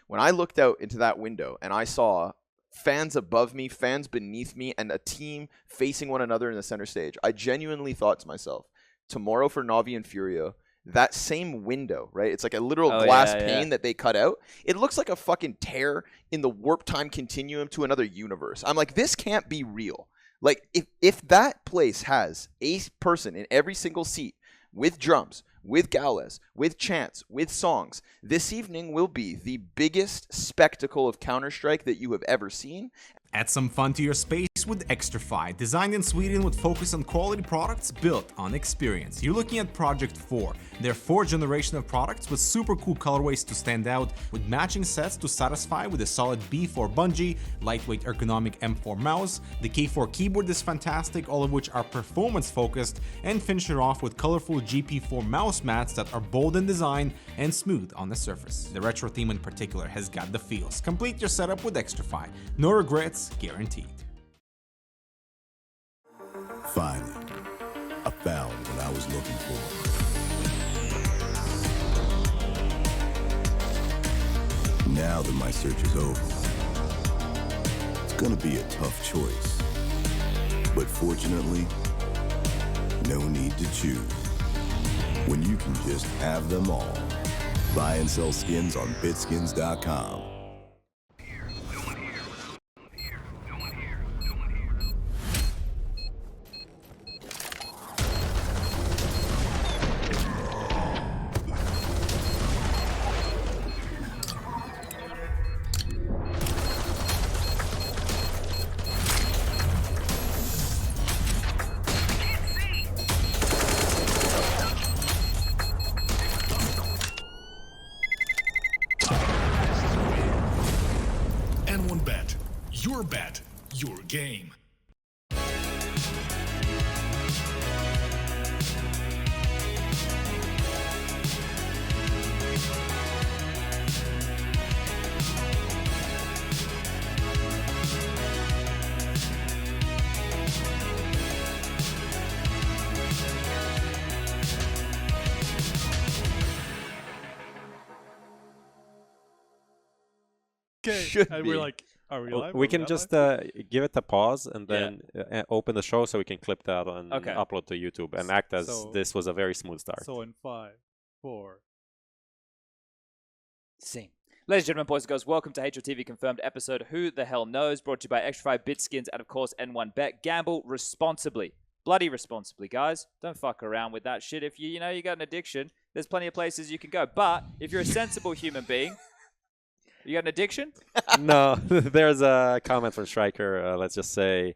When I looked out into that window and I saw fans above me, fans beneath me, and a team facing one another in the center stage, I genuinely thought to myself, tomorrow for NAVI and FURIA, that same window, right? It's like a literal glass pane that they cut out. It looks like a fucking tear in the warp time continuum to another universe. I'm like, this can't be real. Like, if that place has a person in every single seat with drums, with galas, with chants, with songs, this evening will be the biggest spectacle of Counter-Strike that you have ever seen. Add some fun to your space with Xtrfy, designed in Sweden with focus on quality products built on experience. You're looking at Project 4, their 4th generation of products with super cool colorways to stand out, with matching sets to satisfy with a solid B4 bungee, lightweight ergonomic M4 mouse, the K4 keyboard is fantastic, all of which are performance focused, and finish it off with colorful GP4 mouse mats that are bold in design and smooth on the surface. The retro theme in particular has got the feels. Complete your setup with Xtrfy. No regrets, guaranteed. Finally, I found what I was looking for. Now that my search is over, it's gonna be a tough choice. But fortunately, no need to choose. When you can just have them all. Buy and sell skins on Bitskins.com. Bet. Your bet. Your game. Should And be. we're like, are we live? We Are can not just live? give it a pause and then open the show so we can clip that and Okay. upload to YouTube and act as So- this was a very smooth start. So in 5, 4. Scene. Ladies and gentlemen, boys and girls, welcome to HLTV Confirmed episode Who the Hell Knows, brought to you by Xtrfy, Bitskins, and of course N1Bet. Gamble responsibly. Bloody responsibly, guys. Don't fuck around with that shit. If you know you got an addiction, there's plenty of places you can go. But if you're a sensible human being, you got an addiction? No, there's a comment from Striker, let's just say,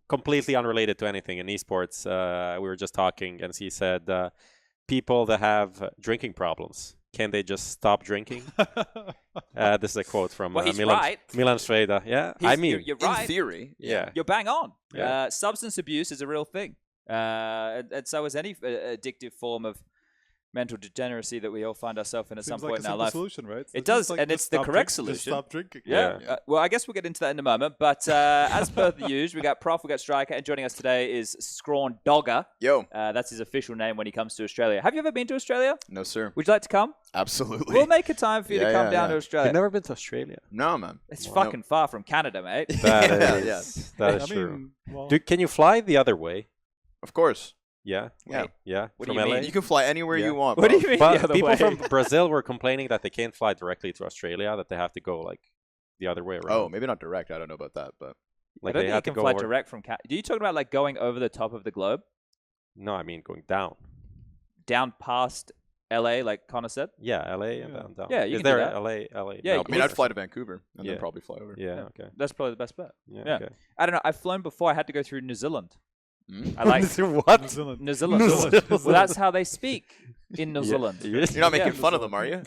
completely unrelated to anything in esports. We were just talking and he said, people that have drinking problems, can they just stop drinking? This is a quote from Well, he's Milan, right. Milan Sveda. Yeah, I mean, you're right. In theory, yeah. You're bang on. Yeah. Substance abuse is a real thing. And so is any addictive form of mental degeneracy that we all find ourselves in at some Seems point like a in our simple life. solution, right? It So does, just like, and just it's the stop correct drink- just solution. Stop drinking. Yeah. Well, I guess we'll get into that in a moment. But as per the usual, we got Prof, we got Striker, and joining us today is Scrawny. Yo. That's his official name when he comes to Australia. Have you ever been to Australia? No, sir. Would you like to come? Absolutely. We'll make a time for you to Yeah, come yeah, down yeah. to Australia. You've never been to Australia? No, man. It's Nope. fucking far from Canada, mate. That Yeah, is, that is I true. mean, well, Can you fly the other way? Of course. Yeah, Yeah. yeah. What do From you LA? mean? You can fly anywhere Yeah. you want. What do bro. you mean? But the other people way? from Brazil were complaining that they can't fly directly to Australia, that they have to go like the other way around. Oh, maybe not direct. I don't know about that, but I like don't they think have you to can go fly over... direct from Canada. Are you talking about like going over the top of the globe? No, I mean going down. Down past LA, like Connor said? Yeah, LA and Yeah. down. Yeah, you Is can do there that. LA? Yeah, you I can mean, do I'd that. fly to Vancouver and Yeah. then probably fly over. Yeah, okay. That's probably the best bet. Yeah, Yeah. okay. I don't know. I've flown before. I had to go through New Zealand. Mm. I like What? New Zealand. New Zealand. New Zealand. Well, that's how they speak in New Zealand. You're not making Yeah. fun of them, are you?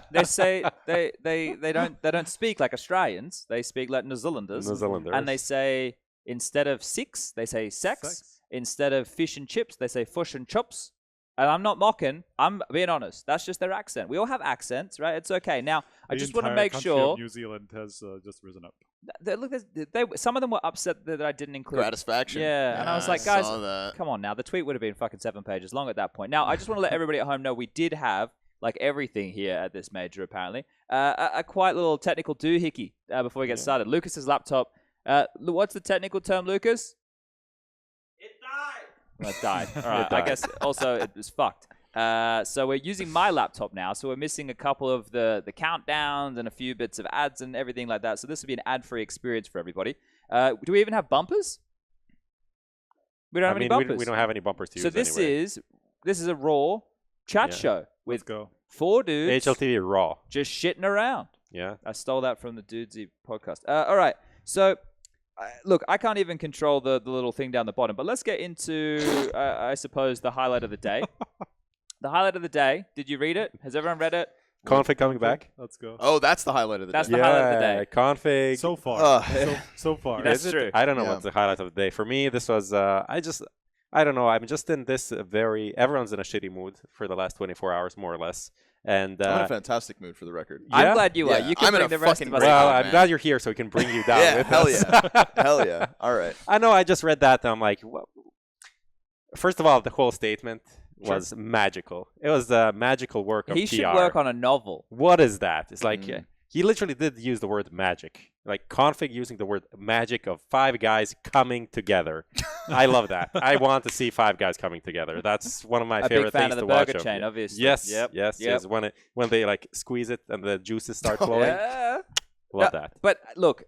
They say they don't speak like Australians. They speak like New Zealanders. New Zealanders. And they say instead of six, they say sex. Sex. Instead of fish and chips, they say fish and chops. And I'm not mocking. I'm being honest. That's just their accent. We all have accents, right? It's okay. Now, I The just want to entire make country of sure. New Zealand has just risen up. Look, some of them were upset that I didn't include. Gratisfaction. Yeah, and I was like, I guys, saw that. come on now. The tweet would have been fucking 7 pages long at that point. Now, I just want to let everybody at home know we like everything here at this major, apparently. A quite little technical doohickey before we get started. Lucas's laptop. What's the technical term, Lucas? It died. Well, it died. All right. I guess also it was fucked. So we're using my laptop now, so we're missing a couple of the countdowns and a few bits of ads and everything like that. So this will be an ad-free experience for everybody. Do we even have bumpers? We don't have any bumpers. We don't have any bumpers to use. So this anyway. is a raw chat show with Let's go. 4 dudes HLTV Raw. just shitting around. Yeah. I stole that from the Dudesy podcast. All right. So, look, I can't even control the little thing down the bottom, but let's get into, I suppose, the highlight of the day. The highlight of the day. Did you read it? Has everyone read it? Config coming back. Let's go. Oh, that's the highlight of the That's day. the highlight of the day. Config. So far. So far. That's Is it? true. I don't know Yeah. what's the highlight of the day. For me, this was, I don't know. I'm just in this everyone's in a shitty mood for the last 24 hours, more or less. And I'm in a fantastic mood for the record. Yeah? I'm glad you are. Yeah, You can I'm in bring a the rest fucking of us great down. well, mood, I'm man. glad you're here so we can bring you down Yeah, with hell us. yeah. Hell yeah. All right. I know. I just read that and I'm like, well, first of all, the whole statement was magical. It was the magical work of He PR. should work on a novel. What is that? It's like Mm. he literally did use the word magic. Like Config using the word magic of 5 guys coming together. I love that. I want to see 5 guys coming together. That's one of my A favorite big fan things of the to watch. burger of chain, it. obviously. Yes, Yep. yes, Yep. yes. When they like squeeze it and the juices start flowing. Yeah. Love Yeah, that. But look,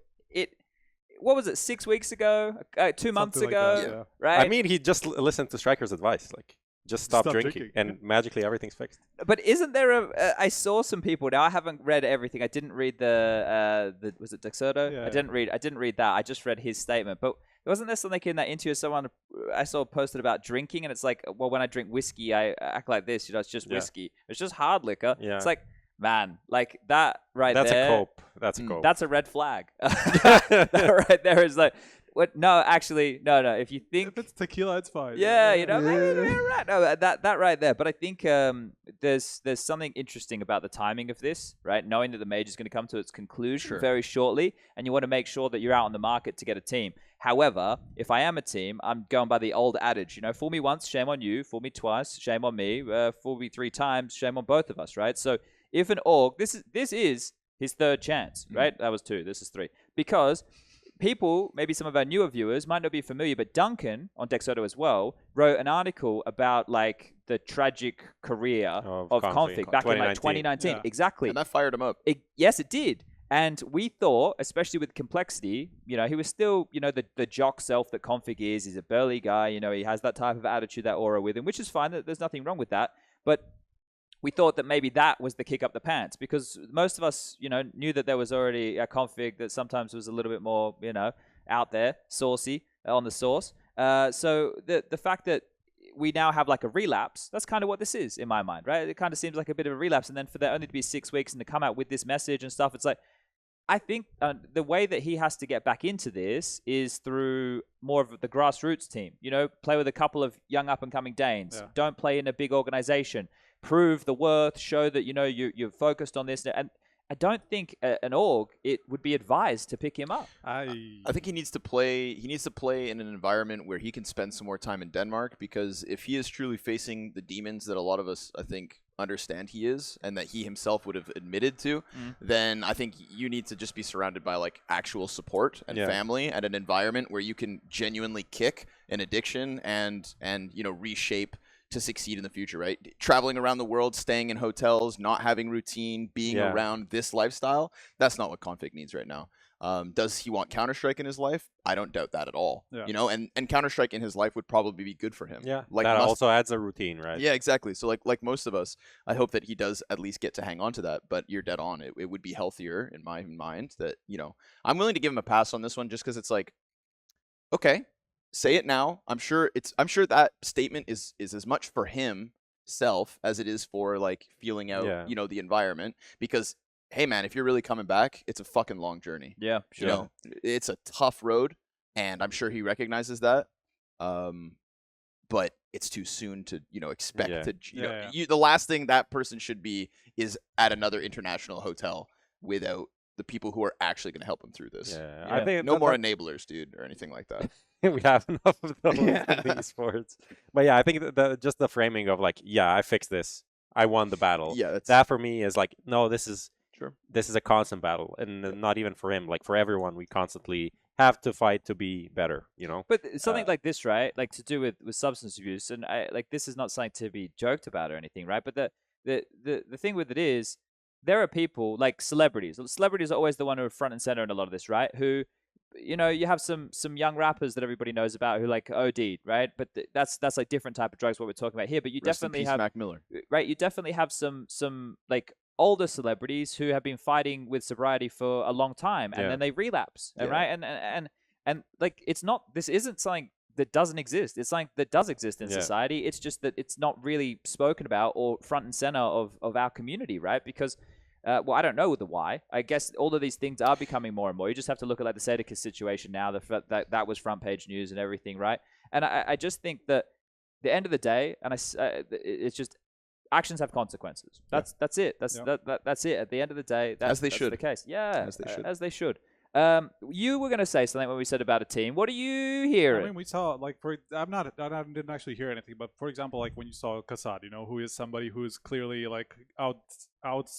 what was it, 6 weeks ago? 2 months Something like ago? that, yeah. Right? I mean, he just listened to Striker's advice. Like, just stop drinking, drinking. and magically everything's fixed. But isn't there I saw some people, now I haven't read everything. I didn't read the was it Dexerto? Yeah. I didn't read that. I just read his statement. But wasn't there something in that interview someone I saw posted about drinking, and it's like, well, when I drink whiskey, I act like this, it's just Yeah. whiskey. It's just hard liquor. Yeah. It's like, man, like that right That's there. a cope. That's a cope. That's a red flag. That right there is like, what? No, actually, no. If you think If it's tequila, it's fine. yeah, you know, maybe right. No, that right there. But I think there's something interesting about the timing of this, right? Knowing that the major is going to come to its conclusion very shortly, and you want to make sure that you're out on the market to get a team. However, if I am a team, I'm going by the old adage, you know, fool me once, shame on you. Fool me twice, shame on me. Fool me 3 times, shame on both of us, right? So if an org, this is his 3rd chance, right? That was 2. This is 3. Because people, maybe some of our newer viewers, might not be familiar, but Duncan, on Dexoto as well, wrote an article about, like, the tragic career of Config back in, like, 2019. Yeah. Exactly. And that fired him up. Yes, it did. And we thought, especially with complexity, you know, he was still, you know, the jock self that Config is. He's a burly guy, you know, he has that type of attitude, that aura with him, which is fine. There's nothing wrong with that. But we thought that maybe that was the kick up the pants, because most of us, you know, knew that there was already a Config that sometimes was a little bit more, you know, out there, saucy on the sauce. So the fact that we now have like a relapse, that's kind of what this is in my mind, right? It kind of seems like a bit of a relapse. And then for there only to be 6 weeks and to come out with this message and stuff, it's like, I think the way that he has to get back into this is through more of the grassroots team. You know, play with a couple of young up-and-coming Danes. Yeah. Don't play in a big organization. Prove the worth. Show that, you know, you're focused on this. And I don't think an org, it would be advised to pick him up. I I think he needs to play. He needs to play in an environment where he can spend some more time in Denmark, because if he is truly facing the demons that a lot of us, I think, understand he is, and that he himself would have admitted to, then I think you need to just be surrounded by like actual support and family, and an environment where you can genuinely kick an addiction and you know, reshape to succeed in the future, right? Traveling around the world, staying in hotels, not having routine, being around this lifestyle, that's not what Config needs right now. Does he want Counter-Strike in his life? I don't doubt that at all. Yeah. You know, and Counter-Strike in his life would probably be good for him. Yeah, like that also adds a routine, right? Yeah, exactly. So like most of us, I hope that he does at least get to hang on to that. But you're dead on. It would be healthier in my mind that, you know, I'm willing to give him a pass on this one, just because it's like, okay, say it now. I'm sure that statement is as much for himself as it is for like feeling out, you know, the environment. Because hey man, if you're really coming back, it's a fucking long journey. Yeah, You know, it's a tough road, and I'm sure he recognizes that. But it's too soon to, you know, expect to, you know, the last thing that person should be is at another international hotel without the people who are actually going to help him through this. Yeah, I think No more enablers, dude, or anything like that. we have enough of those in these sports. But yeah, I think just the framing of like, yeah, I fixed this. I won the battle. Yeah, that's That for me is like, no, this is sure. this is a constant battle, and not even for him. Like for everyone, we constantly have to fight to be better. You know. But something like this, right? Like to do with substance abuse, and like this is not something to be joked about or anything, right? But the thing with it is, there are people like celebrities. Celebrities are always the one who are front and center in a lot of this, right? Who, you know, you have some young rappers that everybody knows about who like OD'd, right? But that's like different type of drugs what we're talking about here. But you Rest in definitely peace, have Mac Miller. right. You definitely have some like older celebrities who have been fighting with sobriety for a long time, and then they relapse, Yeah. right? And like it's not. This isn't something that doesn't exist. It's something that does exist in society. It's just that it's not really spoken about or front and center of our community, right? Because well, I don't know the why. I guess all of these things are becoming more and more. You just have to look at like the Sadicus situation now. That was front page news and everything, right? And I just think that the end of the day, and it's just actions have consequences. That's it. That's it. At the end of the day, that's the case. Yeah, as they should. You were gonna say something when we said about a team. What are you hearing? I mean, we saw like I didn't actually hear anything, but for example, like when you saw Kassad, you know, who is somebody who is clearly like out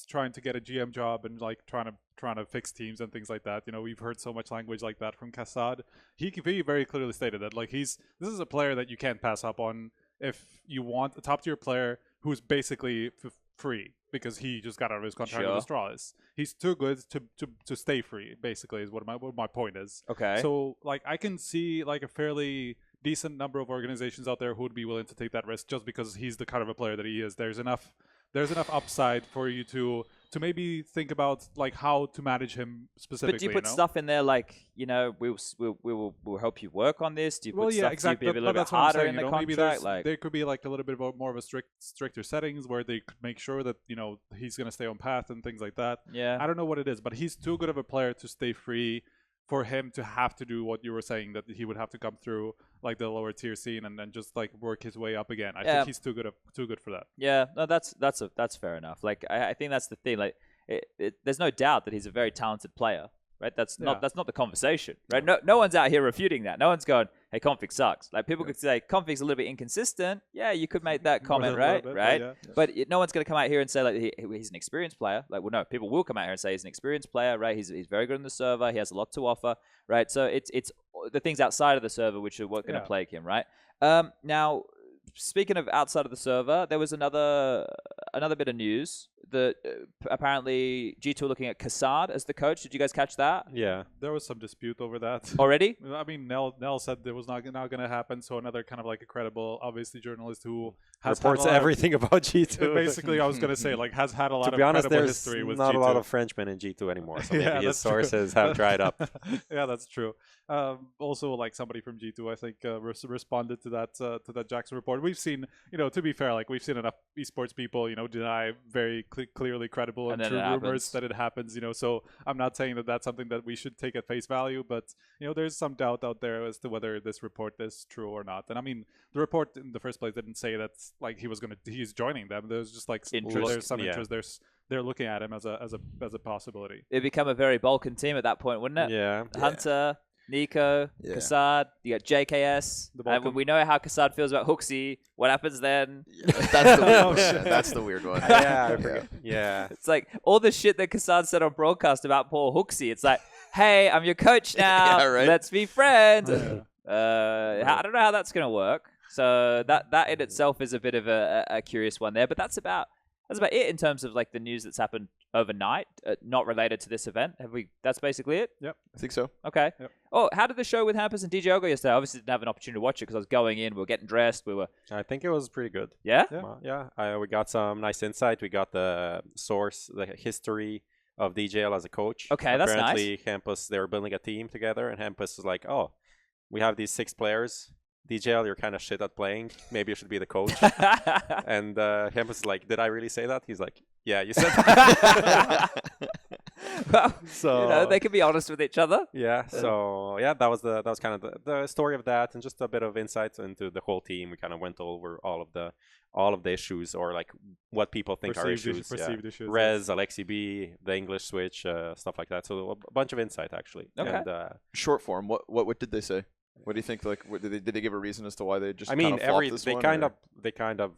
trying to get a GM job and like trying to fix teams and things like that. You know, we've heard so much language like that from Kassad. He very clearly stated that like this is a player that you can't pass up on if you want a top tier player who's basically free, because he just got out of his contract with Astralis. He's too good to stay free, basically, is what my point is. Okay. So like I can see like a fairly decent number of organizations out there who would be willing to take that risk just because he's the kind of a player that he is. There's enough upside for you to maybe think about like how to manage him specifically. But do you put stuff in there like, you know, we'll help you work on this? Do you put stuff exactly. to be a little bit harder in the contract? Maybe like there could be like a little bit more of a stricter settings where they could make sure that, you know, he's gonna stay on path and things like that. Yeah. I don't know what it is, but he's too good of a player to stay free for him to have to do what you were saying, that he would have to come through like the lower tier scene and then just like work his way up again. I think he's too good for that. Yeah, no, that's fair enough. Like I think that's the thing. Like there's no doubt that he's a very talented player, right? That's not the conversation, right? No one's out here refuting that. No one's going, hey, config sucks. Like people could say config's a little bit inconsistent. Yeah, you could make that comment, right? But no one's going to come out here and say like he's an experienced player. Like, well, no, people will come out here and say he's an experienced player, right? He's very good on the server. He has a lot to offer, right? So it's the things outside of the server which are what going to plague him, right? Now, speaking of outside of the server, there was another bit of news that apparently G2 are looking at Kassad as the coach. Did you guys catch that? Yeah. There was some dispute over that. Already? I mean, Nell said it was not going to happen, so another kind of like a credible, obviously, journalist who has reports everything about G2. Basically, I was going to say, like, has had a lot to be of honest, credible there's history with not G2. a lot of Frenchmen in G2 anymore, so maybe his sources have dried up. Yeah, that's true. Also, like somebody from G2, I think, responded to that Jackson report. We've seen, you know, to be fair, like we've seen enough esports people, you know, deny very clearly credible and true rumors that it happens, you know. So I'm not saying that that's something that we should take at face value, but you know, there's some doubt out there as to whether this report is true or not. And I mean, the report in the first place didn't say that like he's joining them. There's just like there's some interest. They're looking at him as a possibility. It'd become a very Balkan team at that point, wouldn't it? Yeah. Hunter, Nico, Kassad, you got JKS. And when we know how Kassad feels about Hooksy, what happens then? Yeah, that's the weird one. That's the weird one. Yeah. It's like all the shit that Kassad said on broadcast about poor Hooksy. It's like, hey, I'm your coach now. Yeah, right. Let's be friends. I don't know how that's going to work. So that in itself is a bit of a curious one there. But that's about it in terms of like the news that's happened overnight, not related to this event. That's basically it? Yep. I think so. Okay. Yep. Oh, how did the show with Hampus and DJ go yesterday? I obviously didn't have an opportunity to watch it because I was going in, we were getting dressed, I think it was pretty good. Yeah? We got some nice insight. We got the source, the history of DJL as a coach. Okay, that's nice. Apparently, Hampus, they were building a team together, and Hampus was like, oh, we have these 6 players. DJL, you're kind of shit at playing. Maybe you should be the coach. And Hampus is like, did I really say that? He's like, yeah, you said that. Well, so you know, they can be honest with each other. Yeah. So yeah, that was kind of the story of that, and just a bit of insights into the whole team. We kind of went over all of the issues, or like what people think are issues. Perceived issues. Rez, Alexi B, the English switch, stuff like that. So a bunch of insight actually. Okay. And, Short form. What did they say? What do you think? Like, did they give a reason as to why they just? I mean, they kind of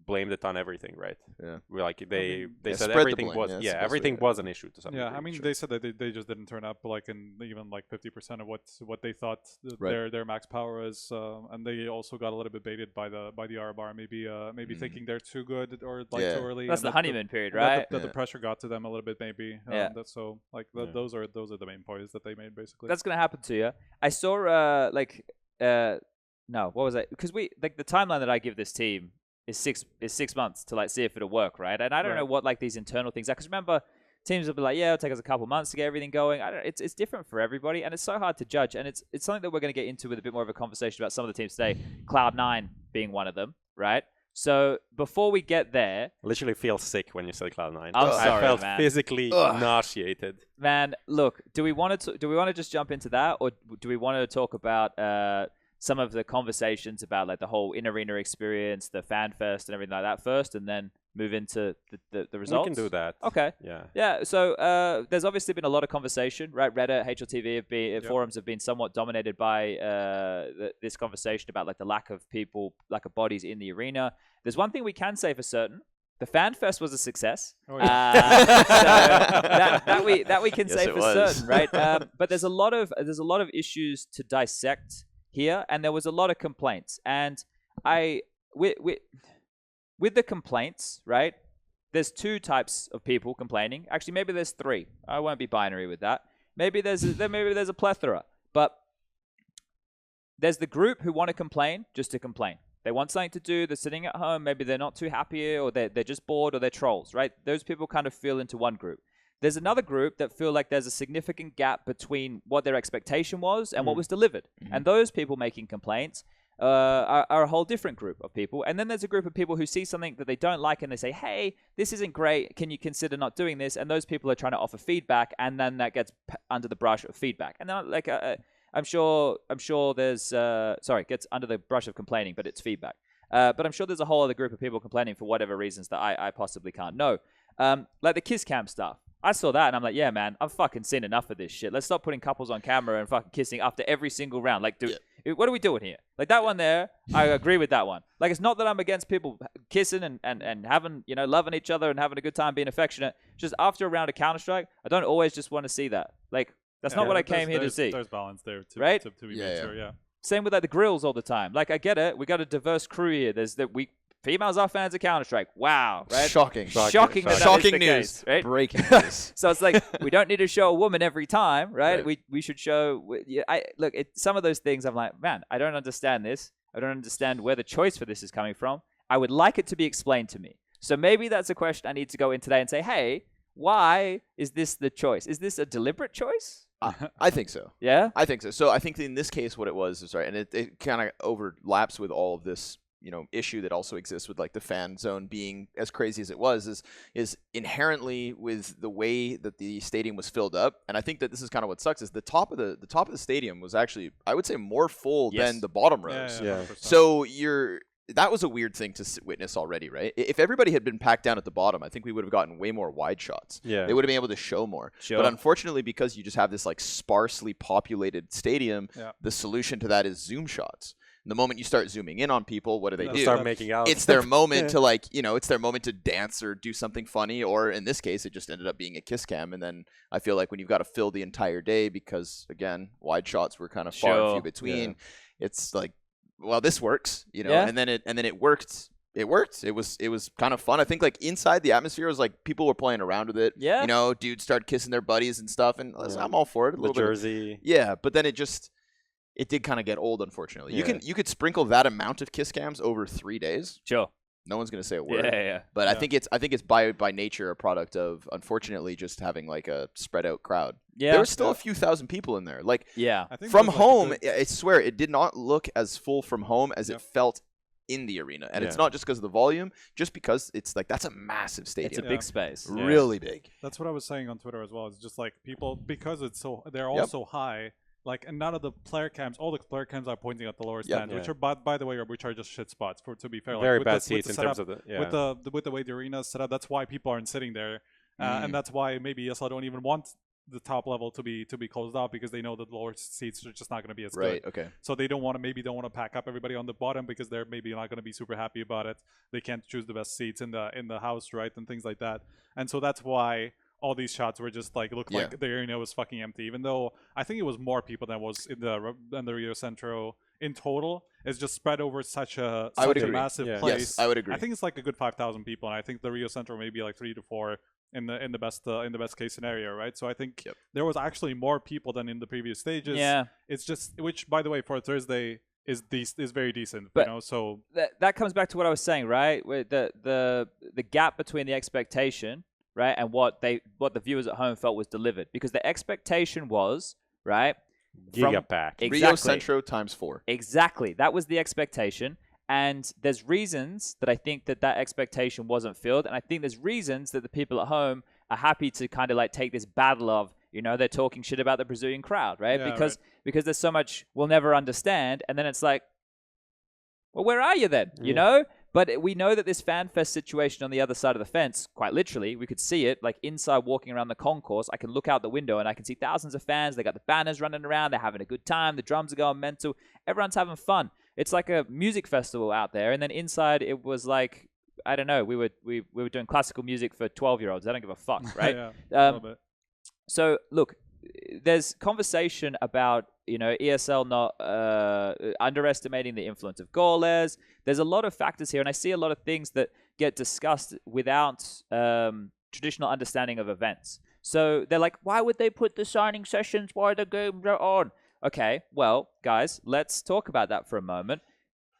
blamed it on everything, right? Yeah. We're like they Yeah, said spread the everything blame, was yeah, that's the best way everything to- was an issue to some Yeah, degree. I mean, sure. they said that they just didn't turn up like in even like 50% of what they thought Right. their max power is, and they also got a little bit baited by the R bar, maybe thinking they're too good or like Yeah. too early. That's and the honeymoon period, and that right? the Yeah. pressure got to them a little bit, maybe. Yeah. So like Yeah. those are the main points that they made basically. That's gonna happen to you. I saw no, what was that? Because we like the timeline that I give this team is 6 months to like see if it'll work, right? And I don't know what like these internal things are. Because remember, teams will be like, yeah, it'll take us a couple months to get everything going. It's different for everybody, and it's so hard to judge. And it's something that we're going to get into with a bit more of a conversation about some of the teams today. Cloud9 being one of them, right? So before we get there, Literally feel sick when you said Cloud9. I'm I sorry, felt man. physically nauseated. man, look, do we want to just jump into that, or do we want to talk about some of the conversations about like the whole in-arena experience, the fan fest and everything like that first, and then move into the results? We can do that. Okay. Yeah. Yeah, so there's obviously been a lot of conversation, right? Reddit, HLTV forums have been somewhat dominated by this conversation about like the lack of bodies in the arena. There's one thing we can say for certain. The fan fest was a success. Oh, So that we can Yes, say it for was. certain, right? But there's a lot of issues to dissect here, and there was a lot of complaints. And with the complaints, right? There's two types of people complaining. Actually, maybe there's three. I won't be binary with that. Maybe there's a plethora. But there's the group who want to complain just to complain. They want something to do. They're sitting at home. Maybe they're not too happy, or they're just bored, or they're trolls, right? Those people kind of feel into one group. There's another group that feel like there's a significant gap between what their expectation was and what was delivered. And those people making complaints are a whole different group of people. And then there's a group of people who see something that they don't like and they say, hey, this isn't great. Can you consider not doing this? And those people are trying to offer feedback, and then that gets under the brush of feedback. And then like I'm sure there's gets under the brush of complaining, but it's feedback. But I'm sure there's a whole other group of people complaining for whatever reasons that I possibly can't know. Like the kiss cam stuff. I saw that and I'm like, yeah, man, I've fucking seen enough of this shit. Let's stop putting couples on camera and fucking kissing after every single round. Like, dude, what are we doing here? Like that one there, I agree with that one. Like, it's not that I'm against people kissing and having, loving each other and having a good time, being affectionate. Just after a round of Counter-Strike, I don't always just want to see that. Like, that's not what I came here to see. There's balance there, Right? To be made sure, yeah. Same with like the grills all the time. Like, I get it. We got a diverse crew here. Females are fans of Counter-Strike. Wow, right? Shocking. Shocking that is Shocking the news. case, right? Breaking news. So it's like, we don't need to show a woman every time, right? Right. We should show. Some of those things I'm like, man, I don't understand this. I don't understand where the choice for this is coming from. I would like it to be explained to me. So maybe that's a question I need to go in today and say, hey, why is this the choice? Is this a deliberate choice? I think so. Yeah? I think so. So I think in this case, what it was is right, and it kind of overlaps with all of this, issue that also exists with like the fan zone being as crazy as it was, is inherently with the way that the stadium was filled up. And I think that this is kind of what sucks is the top of the stadium was actually, I would say, more full than the bottom rows. Yeah. 100%. So that was a weird thing to witness already, right? If everybody had been packed down at the bottom, I think we would have gotten way more wide shots. Yeah. They would have been able to show more. Sure. But unfortunately, because you just have this like sparsely populated stadium, the solution to that is zoom shots. And the moment you start zooming in on people, what do they do? Start making out. It's their moment to it's their moment to dance or do something funny. Or in this case, it just ended up being a kiss cam. And then I feel like when you've got to fill the entire day because, again, wide shots were kind of far and few between, it's like, well, this works, and then it worked. It worked. It was kind of fun. I think like inside the atmosphere was like people were playing around with it. Yeah. Dudes started kissing their buddies and stuff, and I'm all for it. A the little jersey. but then it did kind of get old, unfortunately. Yeah. You could sprinkle that amount of kiss cams over 3 days. Sure. No one's gonna say a word. Yeah. But I think it's by nature a product of, unfortunately, just having like a spread out crowd. Yeah. There were still a few thousand people in there. Like Yeah. I think from there's, like, home, I swear it did not look as full from home as it felt in the arena. And it's not just because of the volume, just because it's like that's a massive stadium. It's a big space. Really big. That's what I was saying on Twitter as well. It's just like people, because they're all so high. Like, and none of the player cams, all the player cams are pointing at the lower stand, which are, by the way, which are just shit spots. To be fair, Very like, bad with seats the in setup, terms of with the way the arena is set up. That's why people aren't sitting there, and that's why maybe ESL don't even want the top level to be closed off because they know that the lower seats are just not going to be as Right. good. Okay. So they don't want to pack up everybody on the bottom because they're maybe not going to be super happy about it. They can't choose the best seats in the house, right, and things like that. And so that's why all these shots were just like looked like the arena was fucking empty. Even though I think it was more people than was in the Rio Centro in total. It's just spread over such a massive place. Yes, I would agree. I think it's like a good 5,000 people, and I think the Rio Centro may be like 3 to 4 in the best case scenario, right? So I think there was actually more people than in the previous stages. Yeah, it's just, which by the way for Thursday is very decent, but you know. So that comes back to what I was saying, right? Where the gap between the expectation, right, and what the viewers at home felt was delivered, because the expectation was, right, Gigapack. Exactly. Rio Centro times 4. Exactly. That was the expectation. And there's reasons that I think that expectation wasn't filled. And I think there's reasons that the people at home are happy to kind of like take this battle of, you know, they're talking shit about the Brazilian crowd, right? Yeah, because there's so much we'll never understand. And then it's like, well, where are you then? You know? But we know that this fan fest situation on the other side of the fence, quite literally, we could see it like inside walking around the concourse. I can look out the window and I can see thousands of fans. They got the banners running around. They're having a good time. The drums are going mental. Everyone's having fun. It's like a music festival out there. And then inside it was like, I don't know, we were doing classical music for 12-year-olds. I don't give a fuck, right? a little bit. So look, there's conversation about, you know, ESL not underestimating the influence of goalless. There's a lot of factors here, and I see a lot of things that get discussed without traditional understanding of events. So they're like, why would they put the signing sessions while the games are on? Okay, well, guys, let's talk about that for a moment.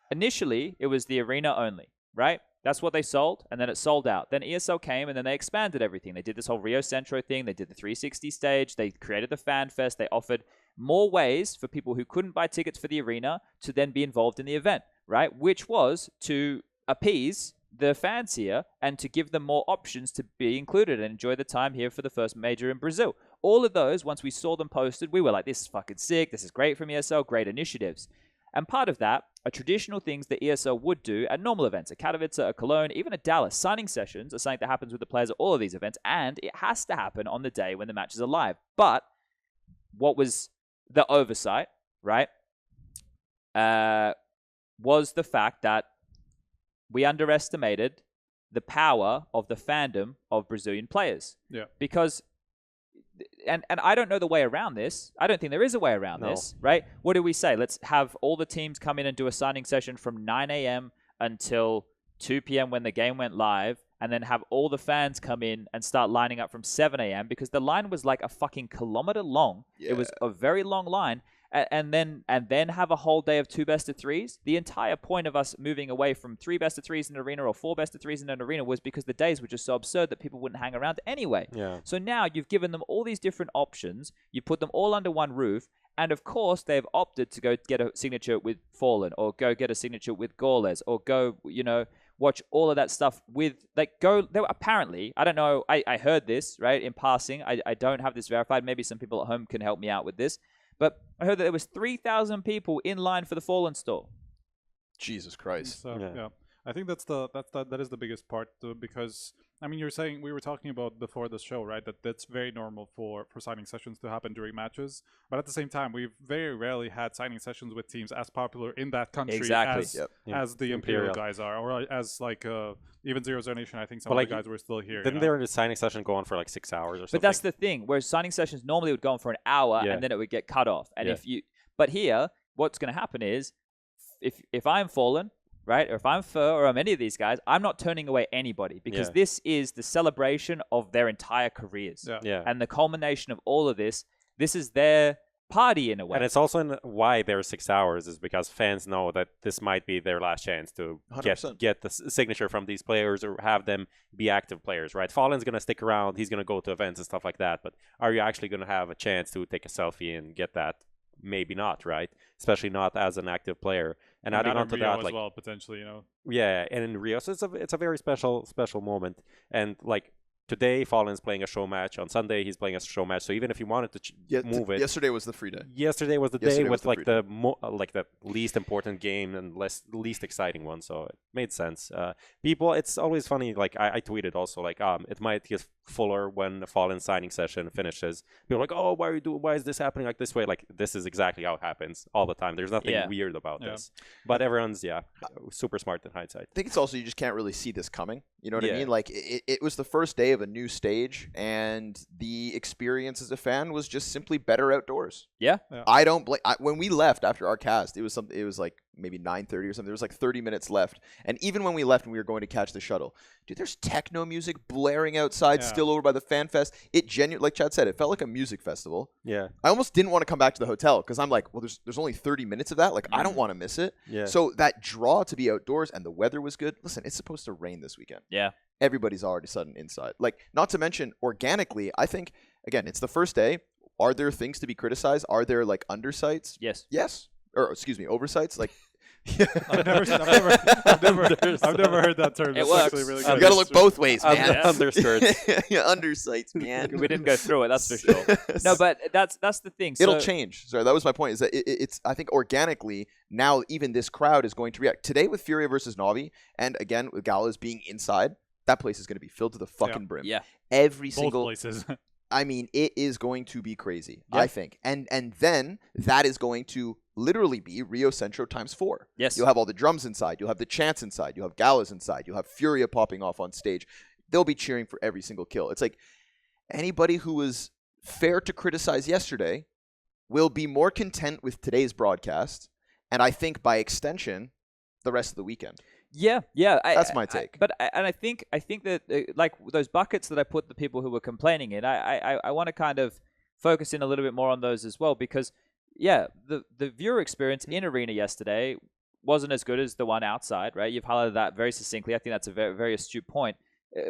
Initially, it was the arena only, right? That's what they sold, and then it sold out. Then ESL came, and then they expanded everything. They did this whole Rio Centro thing. They did the 360 stage. They created the Fan Fest. They offered more ways for people who couldn't buy tickets for the arena to then be involved in the event, right? Which was to appease the fans here and to give them more options to be included and enjoy the time here for the first major in Brazil. All of those, once we saw them posted, we were like, this is fucking sick. This is great from ESL. Great initiatives. And part of that are traditional things that ESL would do at normal events, at Katowice, at Cologne, even at Dallas. Signing sessions are something that happens with the players at all of these events, and it has to happen on the day when the matches are live. But what was the oversight, right, was the fact that we underestimated the power of the fandom of Brazilian players. Yeah. Because... And I don't know the way around this. I don't think there is a way around this, right? What do we say? Let's have all the teams come in and do a signing session from 9 a.m. until 2 p.m. when the game went live, and then have all the fans come in and start lining up from 7 a.m. because the line was like a fucking kilometer long. Yeah. It was a very long line. And then have a whole day of 2 best-of-3s. The entire point of us moving away from 3 best-of-3s in an arena or 4 best-of-3s in an arena was because the days were just so absurd that people wouldn't hang around anyway. Yeah. So now you've given them all these different options. You put them all under one roof. And of course, they've opted to go get a signature with Fallen, or go get a signature with Goalless, or go, you know, watch all of that stuff with, like, go. There were, apparently, I don't know, I heard this, right, in passing. I don't have this verified. Maybe some people at home can help me out with this. But I heard that there was 3,000 people in line for the Fallen store. Jesus Christ. So, yeah. I think that is the biggest part, because I mean, you're saying, we were talking about before the show, right, that that's very normal for signing sessions to happen during matches. But at the same time, we've very rarely had signing sessions with teams as popular in that country as the Imperial guys are, or as like even Zero Zero Nation. I think some of the guys were still here. Didn't their signing session go on for like 6 hours or something? But that's the thing, whereas signing sessions normally would go on for an hour and then it would get cut off. And but here, what's going to happen is, if I'm Fallen, right, or if I'm Fur, or I'm any of these guys, I'm not turning away anybody, because this is the celebration of their entire careers. And the culmination of all of this is their party in a way. And it's also why there's 6 hours, is because fans know that this might be their last chance to get the signature from these players, or have them be active players, right? Fallen's going to stick around, he's going to go to events and stuff like that, but are you actually going to have a chance to take a selfie and get that? Maybe not, right? Especially not as an active player. And adding on to that, like, as well, potentially, you know. Yeah, and in Rio, so it's a very special moment. And like, today Fallen's playing a show match. On Sunday he's playing a show match. So even if you wanted to move it, yesterday was the free day. Yesterday was the Yesterday day was with the like the least important game and least exciting one. So it made sense. People, it's always funny. Like I tweeted also like it might get fuller when the Fallen signing session finishes. People are like, oh, why is this happening like this way? Like this is exactly how it happens all the time. There's nothing weird about this. But everyone's super smart in hindsight. I think it's also you just can't really see this coming. You know what I Yeah. mean? Like it was the first day of a new stage, and the experience as a fan was just simply better outdoors. Yeah. I don't blame. When we left after our cast, it was something. It was like maybe 9:30 or something. There was like 30 minutes left, and even when we left and we were going to catch the shuttle, dude, there's techno music blaring outside, still over by the fan fest. It genuinely, like Chad said, it felt like a music festival. Yeah. I almost didn't want to come back to the hotel because I'm like, well, there's only 30 minutes of that. Like, I don't want to miss it. Yeah. So that draw to be outdoors and the weather was good. Listen, it's supposed to rain this weekend. Yeah. Everybody's already sudden inside. Like, not to mention organically, I think, again, it's the first day. Are there things to be criticized? Are there like undersights? Yes. Yes. Or excuse me, oversights? Like, I've never heard that term. It That's works. actually really you good. got to look both ways, man. Underskirts. Yeah, undersights, man. We didn't go through it, that's for sure. No, but that's the thing. It'll So- change. Sorry, that was my point. Is that it's I think organically now even this crowd is going to react today with Furia versus Navi, and again with Galas being inside. That place is going to be filled to the fucking brim. Yeah. Every Both single. places. I mean, it is going to be crazy. Yeah. I think, and then that is going to literally be Rio Centro times 4. Yes. You'll have all the drums inside. You'll have the chants inside. You'll have Galas inside. You'll have Furia popping off on stage. They'll be cheering for every single kill. It's like anybody who was fair to criticize yesterday will be more content with today's broadcast, and I think by extension, the rest of the weekend. Yeah. That's my take. I think that like those buckets that I put the people who were complaining in, I want to kind of focus in a little bit more on those as well, because the viewer experience in Arena yesterday wasn't as good as the one outside, right? You've highlighted that very succinctly. I think that's a very, very astute point.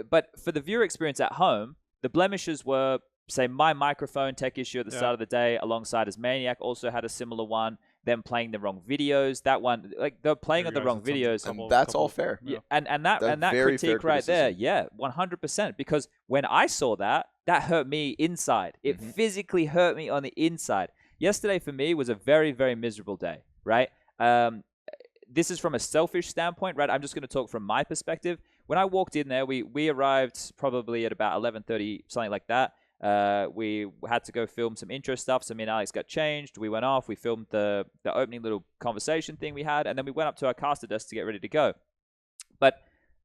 But for the viewer experience at home, the blemishes were, say, my microphone tech issue at the start of the day, alongside as Maniac also had a similar one. Them playing the wrong videos. That one, like they're playing on the wrong videos. And that's all fair. Yeah, and that very fair critique right there, criticism. 100%. Because when I saw that hurt me inside. It physically hurt me on the inside. Yesterday for me was a very, very miserable day, right? This is from a selfish standpoint, right? I'm just going to talk from my perspective. When I walked in there, we arrived probably at about 11:30, something like that. We had to go film some intro stuff, so me and Alex got changed. We went off. We filmed the opening little conversation thing we had, and then we went up to our caster desk to get ready to go. But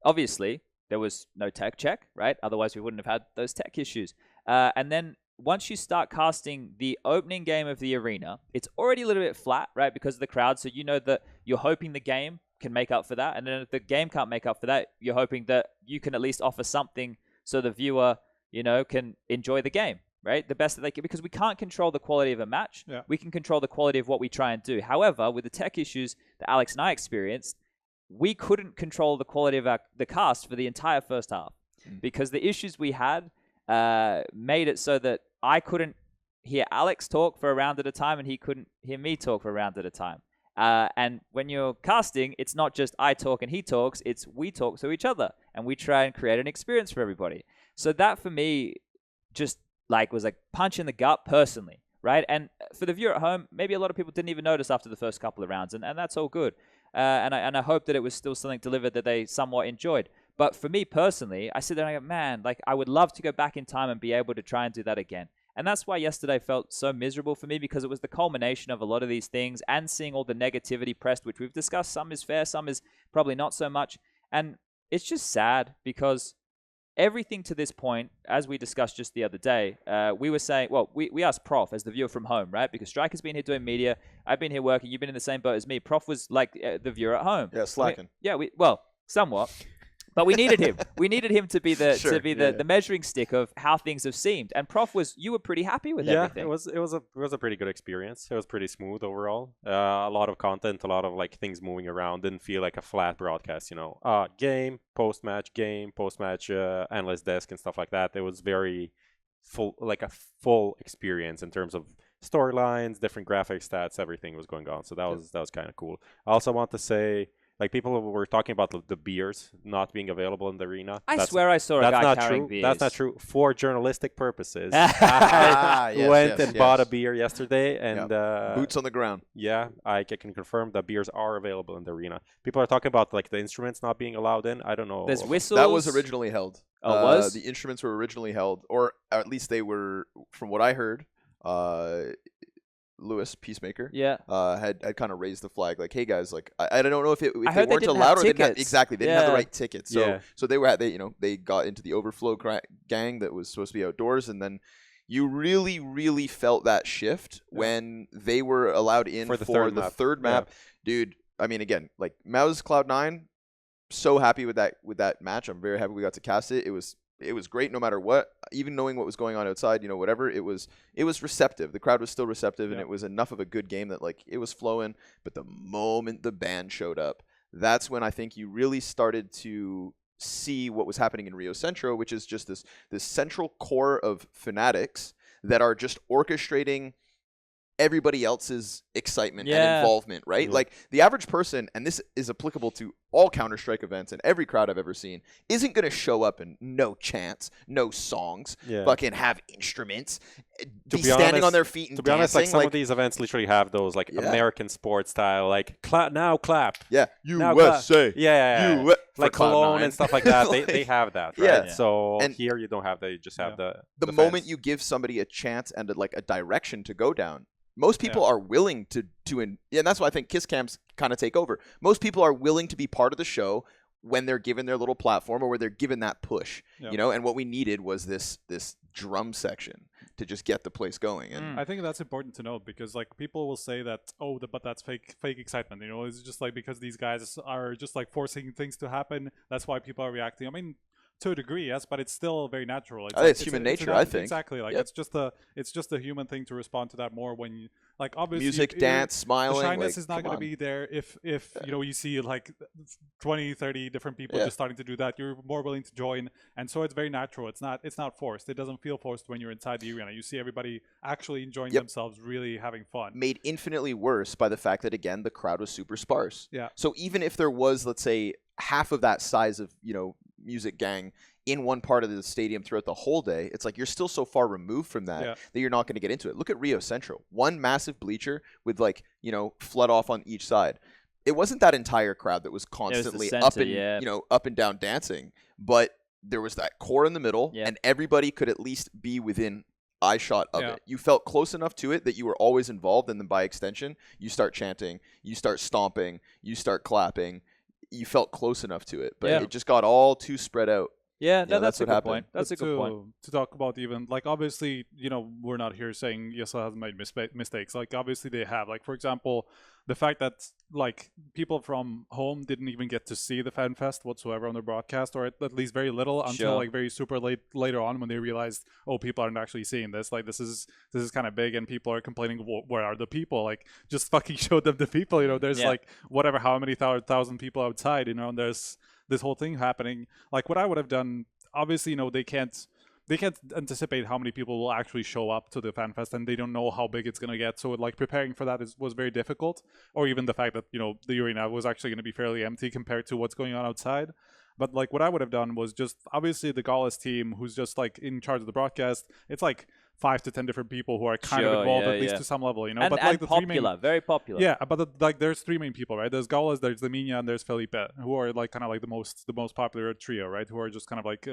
obviously, there was no tech check, right? Otherwise, we wouldn't have had those tech issues. And then once you start casting the opening game of the arena, it's already a little bit flat, right? Because of the crowd. So you know that you're hoping the game can make up for that. And then if the game can't make up for that, you're hoping that you can at least offer something so the viewer, can enjoy the game, right? The best that they can, because we can't control the quality of a match. Yeah. We can control the quality of what we try and do. However, with the tech issues that Alex and I experienced, we couldn't control the quality of the cast for the entire first half because the issues we had made it so that I couldn't hear Alex talk for a round at a time and he couldn't hear me talk for a round at a time. And when you're casting, it's not just I talk and he talks, it's we talk to each other and we try and create an experience for everybody. So that for me just was like punch in the gut personally, right? And for the viewer at home, maybe a lot of people didn't even notice after the first couple of rounds, and that's all good. And I hope that it was still something delivered that they somewhat enjoyed. But for me personally, I sit there and I go, man, I would love to go back in time and be able to try and do that again. And that's why yesterday felt so miserable for me, because it was the culmination of a lot of these things and seeing all the negativity pressed, which we've discussed. Some is fair, some is probably not so much. And it's just sad because everything to this point, as we discussed just the other day, we were saying, well, we asked Prof as the viewer from home, right? Because Striker's been here doing media. I've been here working. You've been in the same boat as me. Prof was like the viewer at home. Yeah, slacking. Well, somewhat. But we needed him. We needed him to be the measuring stick of how things have seemed. And Prof you were pretty happy with everything. it was a pretty good experience. It was pretty smooth overall. A lot of content, a lot of things moving around. Didn't feel like a flat broadcast, game, post-match, analyst desk and stuff like that. It was very full, like a full experience in terms of storylines, different graphic stats, everything was going on. So that was kind of cool. I also want to say Like people were talking about the beers not being available in the arena. I swear I saw a guy carrying true. beers. That's not true. For journalistic purposes, Ah, I yes, went yes, and bought a yes. beer yesterday, and Boots on the ground. yeah, I can confirm that beers are available in the arena. People are talking about like the instruments not being allowed in. I don't know. There's whistles. That was originally held. Oh, it was? The instruments were originally held, or at least they were, from what I heard. Lewis Peacemaker, Yeah. had kind of raised the flag, like, hey guys, like I don't know if they heard they weren't didn't allowed have or they didn't have, tickets. exactly they didn't have the Yeah. right tickets, so Yeah. so they were they got into the overflow gang that was supposed to be outdoors, and then you really felt that shift when they were allowed in For for the the third map. third map, dude. I mean, again, like MOUZ Cloud9, so happy with that match. I'm very happy we got to cast it. It was great no matter what, even knowing what was going on outside, whatever. It was receptive. The crowd was still receptive, and it was enough of a good game that, like, it was flowing. But the moment the band showed up, that's when I think you really started to see what was happening in Rio Centro, which is just this central core of fanatics that are just orchestrating everybody else's excitement and involvement, right? Yeah. Like, the average person, and this is applicable to all Counter-Strike events and every crowd I've ever seen, isn't going to show up and no chants, no songs, fucking have instruments, be standing honest- on their feet and To be honest, like dancing. some of these events literally have those like American sports style, like now clap. Yeah, Now clap. USA. Yeah. For Like Cloud9. Cologne and stuff like that. They Like, have that, right? Yeah. So And here you don't have that. You just have the moment fans. you give somebody a chance and a direction to go down, most people are willing to and that's why I think kiss cams kind of take over. Most people are willing to be part of the show when they're given their little platform or where they're given that push, and what we needed was this drum section to just get the place going. And I think that's important to note, because like people will say that, but that's fake excitement. It's just like because these guys are just like forcing things to happen. That's why people are reacting. I mean, to a degree, yes, but it's still very natural. It's human nature, I think. Exactly. Like it's just a human thing to respond to that more when you, like, obviously music, dance, smiling. The shyness like, is not going to be there if you see like 20, 30 different people just starting to do that. You're more willing to join, and so it's very natural. It's not forced. It doesn't feel forced when you're inside the arena. You see everybody actually enjoying themselves, really having fun. Made infinitely worse by the fact that, again, the crowd was super sparse. Yeah. So even if there was, let's say, half of that size of music gang in one part of the stadium throughout the whole day, it's like you're still so far removed from that that you're not going to get into it. Look at Rio Central. One massive bleacher with flood off on each side. It wasn't that entire crowd that was constantly up and down dancing, but there was that core in the middle, and everybody could at least be within eyeshot of it. You felt close enough to it that you were always involved, and then by extension, you start chanting, you start stomping, you start clapping. You felt close enough to it, but it just got all too spread out. Yeah, no, that's a what good happened. point. That's a good point. To talk about, even like, obviously, we're not here saying ESL hasn't made mistakes. Like, obviously they have. Like, for example, the fact that like people from home didn't even get to see the Fan Fest whatsoever on the broadcast, or at least very little, until like very super later on when they realized, people aren't actually seeing this. Like, this is kind of big, and people are complaining, where are the people? Like, just fucking show them the people. There's like whatever, how many thousand people outside. And there's this whole thing happening. Like, what I would have done, obviously, they can't anticipate how many people will actually show up to the Fan Fest, and they don't know how big it's going to get. So like preparing for that was very difficult, or even the fact that, the arena was actually going to be fairly empty compared to what's going on outside. But like what I would have done was just, obviously the Gaules team, who's just like in charge of the broadcast, it's like 5 to 10 different people who are kind of involved at least to some level, And, but like the popular, very popular. Yeah, but there's three main people, right? There's Gaules, there's Laminia, and there's Felipe, who are like kind of like the most popular trio, right? Who are just kind of like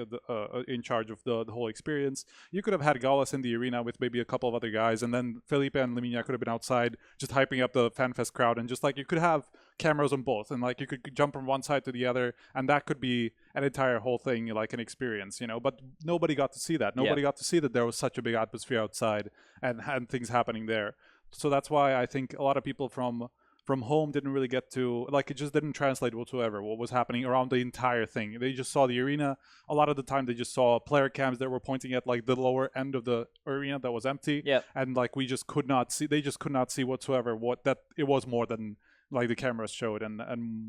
in charge of the whole experience. You could have had Gaules in the arena with maybe a couple of other guys, and then Felipe and Laminia could have been outside just hyping up the FanFest crowd, and just like you could have cameras on both, and like you could jump from one side to the other, and that could be an entire whole thing, like an experience, but nobody got to see that. Nobody got to see that there was such a big atmosphere outside and things happening there. So that's why I think a lot of people from home didn't really get to, like, it just didn't translate whatsoever what was happening around the entire thing. They just saw the arena. A lot of the time they just saw player cams that were pointing at like the lower end of the arena that was empty, and like they just could not see whatsoever what that it was more than like the cameras showed, and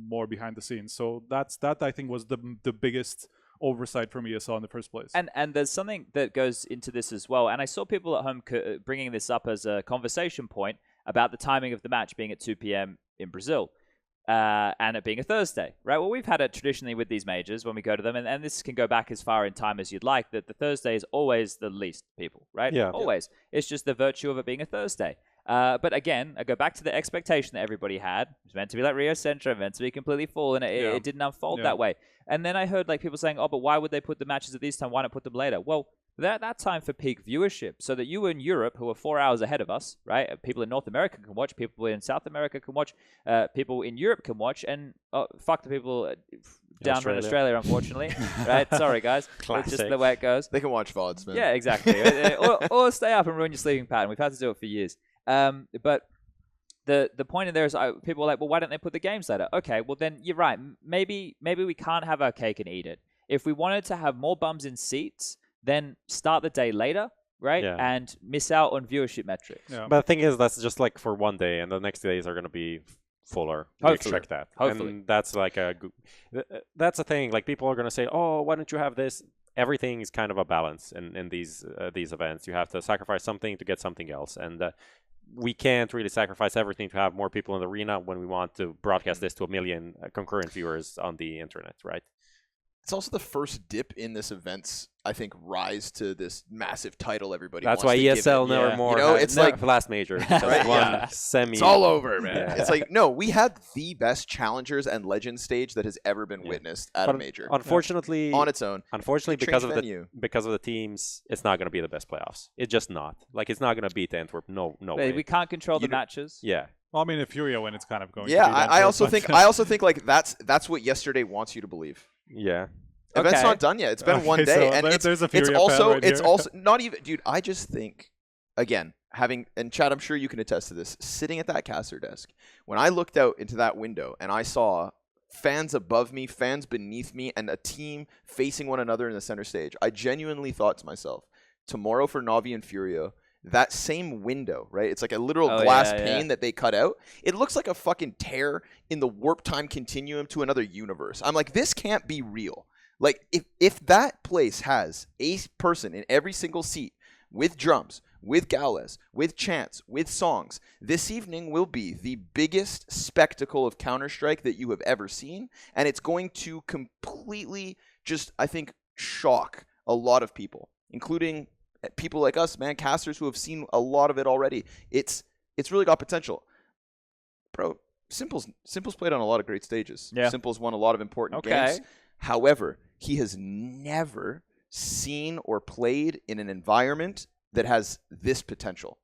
more behind the scenes. So that I think was the biggest oversight from ESL in the first place. And there's something that goes into this as well. And I saw people at home bringing this up as a conversation point about the timing of the match being at 2 p.m. in Brazil. and it being a Thursday, right? Well, we've had it traditionally with these majors when we go to them, and this can go back as far in time as you'd like, that the Thursday is always the least people, right? Yeah. Always. It's just the virtue of it being a Thursday. But again, I go back to the expectation that everybody had. It was meant to be like Rio Centro, meant to be completely full, and it didn't unfold that way. And then I heard like people saying, oh, but why would they put the matches at this time? Why not put them later? Well, that time for peak viewership, so that you in Europe, who are 4 hours ahead of us, right? People in North America can watch, people in South America can watch, people in Europe can watch, and fuck the people down from Australia, unfortunately. Right? Sorry, guys. It's just the way it goes. They can watch VODs, man. Yeah, exactly. or stay up and ruin your sleeping pattern. We've had to do it for years. But the point in there is people are like, well, why don't they put the games later? Okay, well then you're right. Maybe we can't have our cake and eat it. If we wanted to have more bums in seats, then start the day later, right? Yeah. And miss out on viewership metrics. Yeah. But the thing is, that's just like for one day, and the next days are going to be fuller. We Hopefully. expect that. Hopefully. And that's like that's a thing. Like people are going to say, oh, why don't you have this? Everything is kind of a balance in these events. You have to sacrifice something to get something else. And we can't really sacrifice everything to have more people in the arena when we want to broadcast this to 1 million concurrent viewers on the internet, right? It's also the first dip in this event's, I think, rise to this massive title everybody That's wants why to give ESL it. never Yeah. more. You know, had- it's never like- last major. Because Right, one yeah. semi. It's all over, man. Yeah. It's like, no, we had the best challengers and legends stage that has ever been witnessed at a But major. Unfortunately, On its own. Unfortunately, Change because of venue. the teams, it's not going to be the best playoffs. It's just not. Like it's not going to beat Antwerp. No way. We can't control the matches. Yeah. Well, I mean, if FURIA win, it's kind of going. Yeah, to be I also think like that's what yesterday wants you to believe. Yeah. Event's Okay. not done yet. It's been Okay, one day, so and there's a it's FURIA fan also right it's here. also not even, dude. I just think, again, having and Chad, I'm sure you can attest to this. Sitting at that caster desk, when I looked out into that window and I saw fans above me, fans beneath me, and a team facing one another in the center stage, I genuinely thought to myself, tomorrow for Navi and FURIA, that same window, right? It's like a literal glass pane that they cut out. It looks like a fucking tear in the warp time continuum to another universe. I'm like, this can't be real. Like, if that place has a person in every single seat with drums, with galas, with chants, with songs, this evening will be the biggest spectacle of Counter-Strike that you have ever seen, and it's going to completely just, I think, shock a lot of people, including people like us, man, casters who have seen a lot of it already. It's really got potential. Bro, Simple's played on a lot of great stages. Yeah. Simple's won a lot of important games. However, he has never seen or played in an environment that has this potential.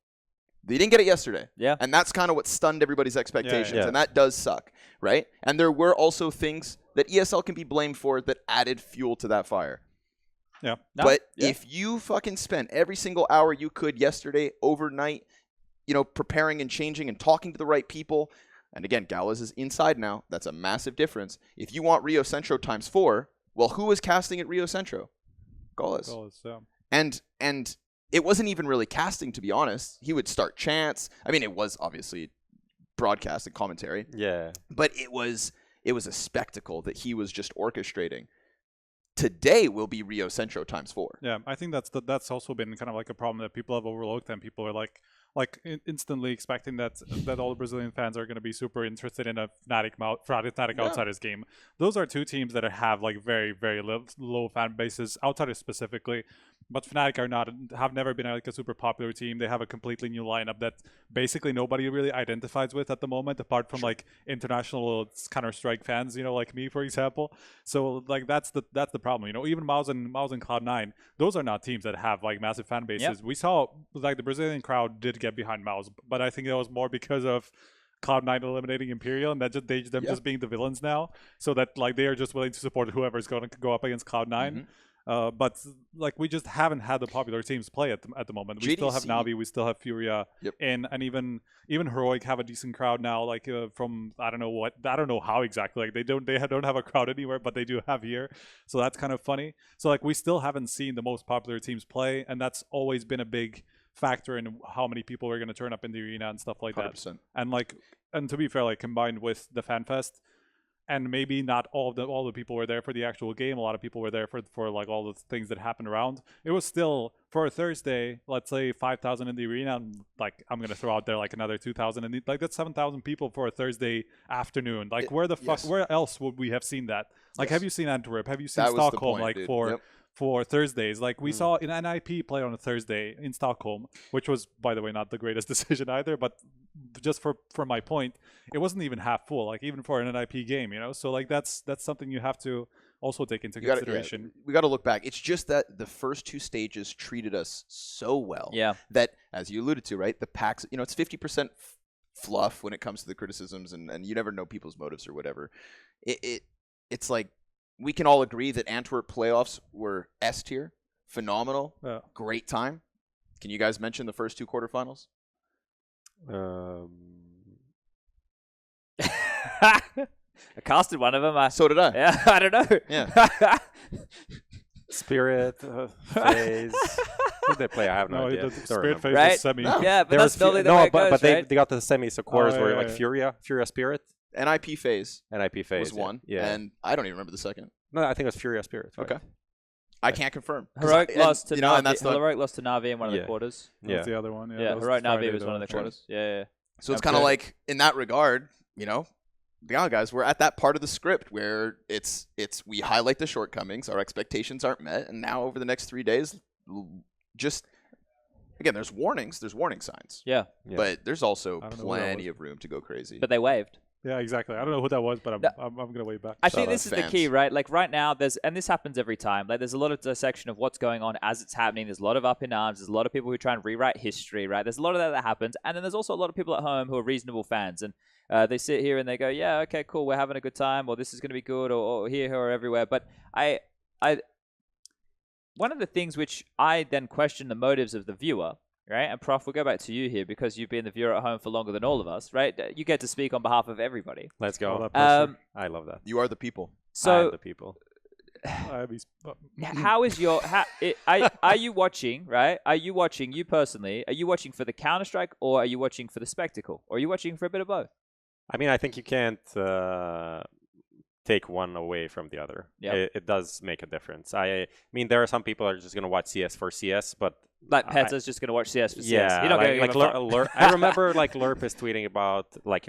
They didn't get it yesterday. Yeah. And that's kind of what stunned everybody's expectations. Yeah. And that does suck, right? And there were also things that ESL can be blamed for that added fuel to that fire. Yeah. But if you fucking spent every single hour you could yesterday, overnight, you know, preparing and changing and talking to the right people, and again, Galas is inside now. That's a massive difference. If you want Rio Centro times 4, well, who was casting at Rio Centro? Galas. And it wasn't even really casting, to be honest. He would start chants. I mean, it was obviously broadcast and commentary. Yeah. But it was a spectacle that he was just orchestrating. Today will be Rio Centro times 4. Yeah, I think that's also been kind of like a problem that people have overlooked, and people are like instantly expecting that all the Brazilian fans are going to be super interested in a Fnatic Outsiders game. Those are two teams that have like very, very low fan bases, Outsiders specifically, but Fnatic have never been like a super popular team. They have a completely new lineup that basically nobody really identifies with at the moment, apart from like international Counter-Strike fans, you know, like me, for example. So like that's the problem, you know. Even MOUZ and Cloud9, those are not teams that have like massive fan bases. Yep. We saw like the Brazilian crowd did get behind MOUZ, but I think that was more because of Cloud9 eliminating Imperial, and that just just being the villains now, so that like they are just willing to support whoever's going to go up against Cloud9. But like we just haven't had the popular teams play at the moment. We still have NAVI, we still have FURIA, and even Heroic have a decent crowd now. Like from I don't know how exactly. Like they don't have a crowd anywhere, but they do have here. So that's kind of funny. So like we still haven't seen the most popular teams play, and that's always been a big factor in how many people are going to turn up in the arena and stuff like 100%. that. And to be fair, like combined with the fan fest, and maybe not all the people were there for the actual game. A lot of people were there for like all the things that happened around. It was still for a Thursday, let's say 5,000 in the arena, and like I'm gonna throw out there like another 2,000, and like that's 7,000 people for a Thursday afternoon. Like where the fuck, where else would we have seen that? Like, have you seen Antwerp? Have you seen That was the Stockholm? point, Like dude. for Thursdays, like we saw an NIP play on a Thursday in Stockholm, which was, by the way, not the greatest decision either. But just for my point, it wasn't even half full. Like even for an NIP game, you know. So like that's something you have to also take into consideration. We got to look back. It's just that the first two stages treated us so well. Yeah. That, as you alluded to, right, the packs, you know, it's 50% fluff when it comes to the criticisms, and you never know people's motives or whatever. It's like, we can all agree that Antwerp playoffs were S tier, phenomenal, great time. Can you guys mention the first two quarterfinals? I casted one of them. So did I. Yeah, I don't know. Yeah. Spirit, FaZe. Who did they play? I have no idea. The Spirit phase Right? was semi. No. Yeah, but There that's was totally the way it goes, but right? they got to the semis, so quarters Oh, were yeah, like yeah. Furia Spirit, NIP phase NIP phase was one, Yeah. and I don't even remember the second. No, I think it was Furia Spirit. Right? Okay. I can't confirm. 'Cause Heroic and, lost to you know, and Navi. that's the, Heroic lost to Navi in one of the Yeah. quarters. That's the other one. Yeah, that was Heroic Navi Friday was one of though. the quarters. Yeah. so it's kind of like, in that regard, you know, yeah, guys, we're at that part of the script where it's we highlight the shortcomings, our expectations aren't met, and now over the next 3 days, just again, there's warning signs, Yeah. but there's also I don't know what that plenty was. of room to go crazy. But they waved. Yeah, exactly. I don't know who that was, but No. I'm gonna wait back. I Shout think out this is the fans. key, right? Like right now, and this happens every time. Like there's a lot of dissection of what's going on as it's happening. There's a lot of up in arms. There's a lot of people who try and rewrite history, right? There's a lot of that happens, and then there's also a lot of people at home who are reasonable fans, and they sit here and they go, "Yeah, okay, cool, we're having a good time," or "This is going to be good," or "Here, or everywhere." But one of the things which I then question the motives of the viewer. Right, and Prof, we'll go back to you here because you've been the viewer at home for longer than all of us, right? You get to speak on behalf of everybody. Let's All go. that pressure. I love that. You are the people. I So am the people. how is your are you watching, right? Are you watching, you personally, are you watching for the Counter-Strike or are you watching for the spectacle? Or are you watching for a bit of both? I mean, I think you can't take one away from the other. Yep. It does make a difference. I mean, there are some people that are just going to watch CS for CS, but Like Peta's just going to watch CS for CS. yeah, You're not going to like give a fuck. I remember like Lurp is tweeting about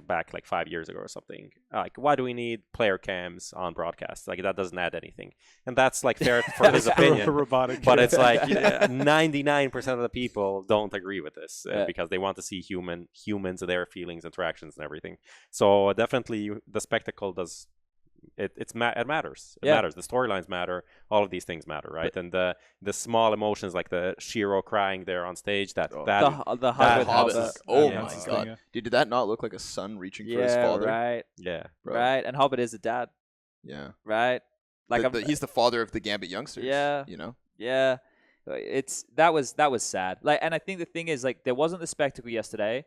back 5 years ago or something. Like, why do we need player cams on broadcast? Like that doesn't add anything, and that's like fair for his opinion. Robotic. But it's like 99% of the people don't agree with this because they want to see humans, their feelings, interactions, and everything. So definitely, the spectacle does. It matters. It matters. The storylines matter. All of these things matter, right? And the small emotions like the Shiro crying there on stage. The The Hobbit. Hobbit. Oh yeah, my it's god. Dude, did that not look like a son reaching for his Yeah, father? right. Yeah. Bro. Right. And Hobbit is a dad, Yeah. right? Like He's the father of the Gambit youngsters. Yeah. You know? Yeah, that was sad. Like, and I think the thing is, like, there wasn't the spectacle yesterday,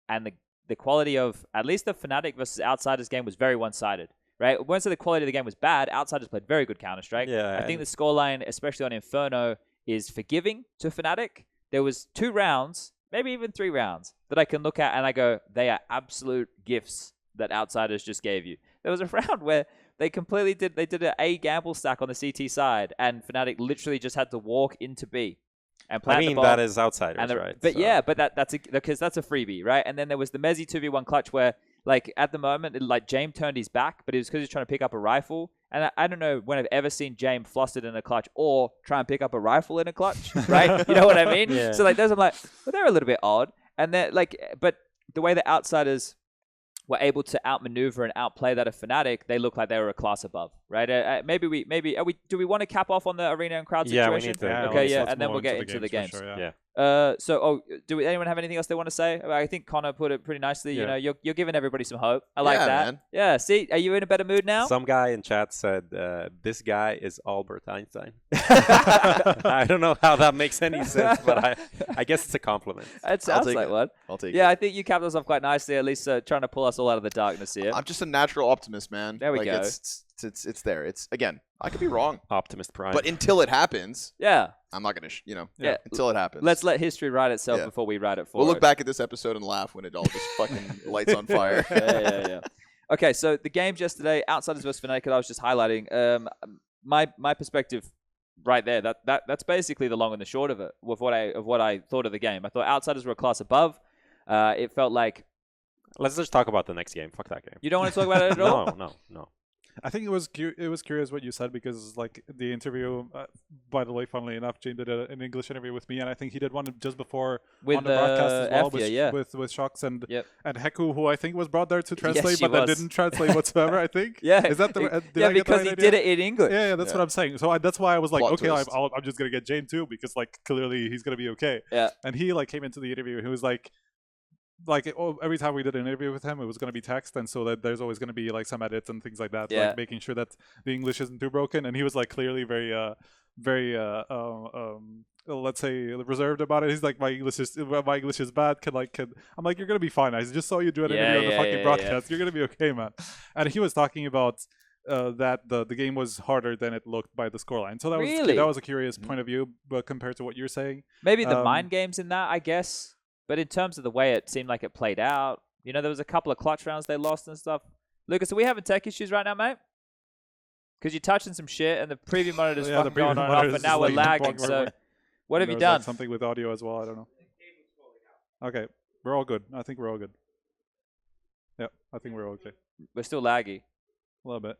and the quality of at least the Fnatic versus Outsiders game was very one-sided. Right? Once the quality of the game was bad, Outsiders played very good Counter-Strike. Yeah, I think the scoreline, especially on Inferno, is forgiving to Fnatic. There was 2 rounds, maybe even 3 rounds, that I can look at and I go, they are absolute gifts that Outsiders just gave you. There was a round where they completely did an A gamble stack on the CT side, and Fnatic literally just had to walk into B and plant the bomb. that is Outsiders, right? But So- yeah, but because that's a freebie, right? And then there was the Mezzi 2v1 clutch where, like, at the moment, James turned his back, but it was because he was trying to pick up a rifle. And I don't know when I've ever seen James flustered in a clutch or try and pick up a rifle in a clutch, right? You know what I mean? Yeah. So like those, I'm like, well, they're a little bit odd. And then but the way the Outsiders were able to outmaneuver and outplay that of Fnatic, they look like they were a class above, right? Do we want to cap off on the arena and crowd Yeah, we situation? need to. Yeah, Okay, let's- yeah, let's and then move we'll on get to into the for games. sure, Yeah. Anyone have anything else they want to say? I think Connor put it pretty nicely. You Yeah. know, you're giving everybody some hope. I like Yeah, that. man. Yeah. See, are you in a better mood now? Some guy in chat said, "This guy is Albert Einstein." I don't know how that makes any sense, but I guess it's a compliment. It sounds take like it. one. I'll take Yeah, it. I think you capped us off quite nicely. At least trying to pull us all out of the darkness here. I'm just a natural optimist, man. There we like, go. It's there. It's, again, I could be wrong, Optimist Prime. but until it happens, Yeah. I'm not gonna, Yeah. until it happens. Let's let history write itself Yeah. before we write it for We'll it. look back at this episode and laugh when it all just fucking lights on fire. yeah. Okay, so the games yesterday, Outsiders versus Fnatic, I was just highlighting. My perspective right there. That's basically the long and the short of it. With what I thought of the game, I thought Outsiders were a class above. It felt like. Let's just talk about the next game. Fuck that game. You don't want to talk about it at all? No. I think it was curious what you said, because like the interview, by the way, funnily enough, Jane did an English interview with me, and I think he did one just before with on the broadcast as well, FURIA, with Shocks and Yep. and Heku, who I think was brought there to translate, she but then was. didn't translate whatsoever. I think. Yeah. Is that the yeah, I get the because right he idea? did it in English. Yeah, that's what I'm saying. So that's why I was like, Plot okay, twist. I'm just gonna get Jane too, because like clearly he's gonna be okay. Yeah. And he like came into the interview and he was like every time we did an interview with him, it was going to be text, and so that there's always going to be like some edits and things like that, Yeah. like making sure that the English isn't too broken. And he was like clearly very let's say reserved about it. He's like, my English is bad. I'm like, you're gonna be fine. I just saw you do an interview on the fucking broadcast. You're gonna be okay, man. And he was talking about that the game was harder than it looked by the scoreline. So that was a curious point of view, but compared to what you're saying, Maybe the mind games in that, I guess. But in terms of the way it seemed like it played out, you know, there was a couple of clutch rounds they lost and stuff. Lucas, are we having tech issues right now, mate? Because you're touching some shit and the preview monitor's fucking going on and off, but now we're lagging. So what have you done? Like something with audio as well. I don't know. Okay, we're all good. I think we're all good. Yeah, I think we're okay. We're still laggy. A little bit.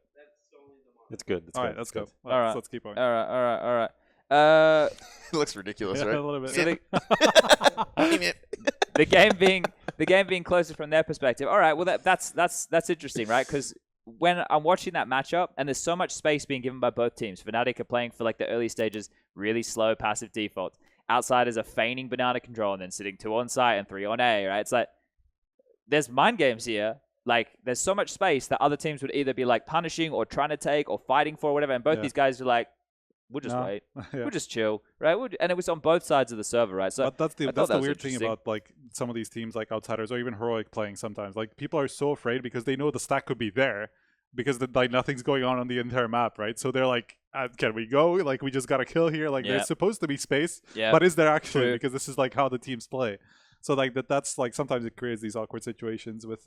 It's good. All right, let's go. All right. Let's keep going. All right. It looks ridiculous, Yeah, right? a little bit. So the game being closer from their perspective. All right, well that's interesting, right? Because when I'm watching that matchup, and there's so much space being given by both teams. Fnatic are playing for like the early stages, really slow passive defaults. Outsiders are feigning banana control and then sitting 2 on site and 3 on A, right? It's like there's mind games here. Like there's so much space that other teams would either be like punishing or trying to take or fighting for or whatever, and both these guys are like, we'll just wait. Yeah. We'll just chill, right? And it was on both sides of the server, right? So But that's the that was weird thing interesting. about like some of these teams, like Outsiders or even Heroic playing sometimes. Like people are so afraid because they know the stack could be there, because like nothing's going on the entire map, right? So they're like, can we go? Like we just got to kill here. Like there's supposed to be space, but is there actually? True. Because this is like how the teams play. So like that's like sometimes it creates these awkward situations with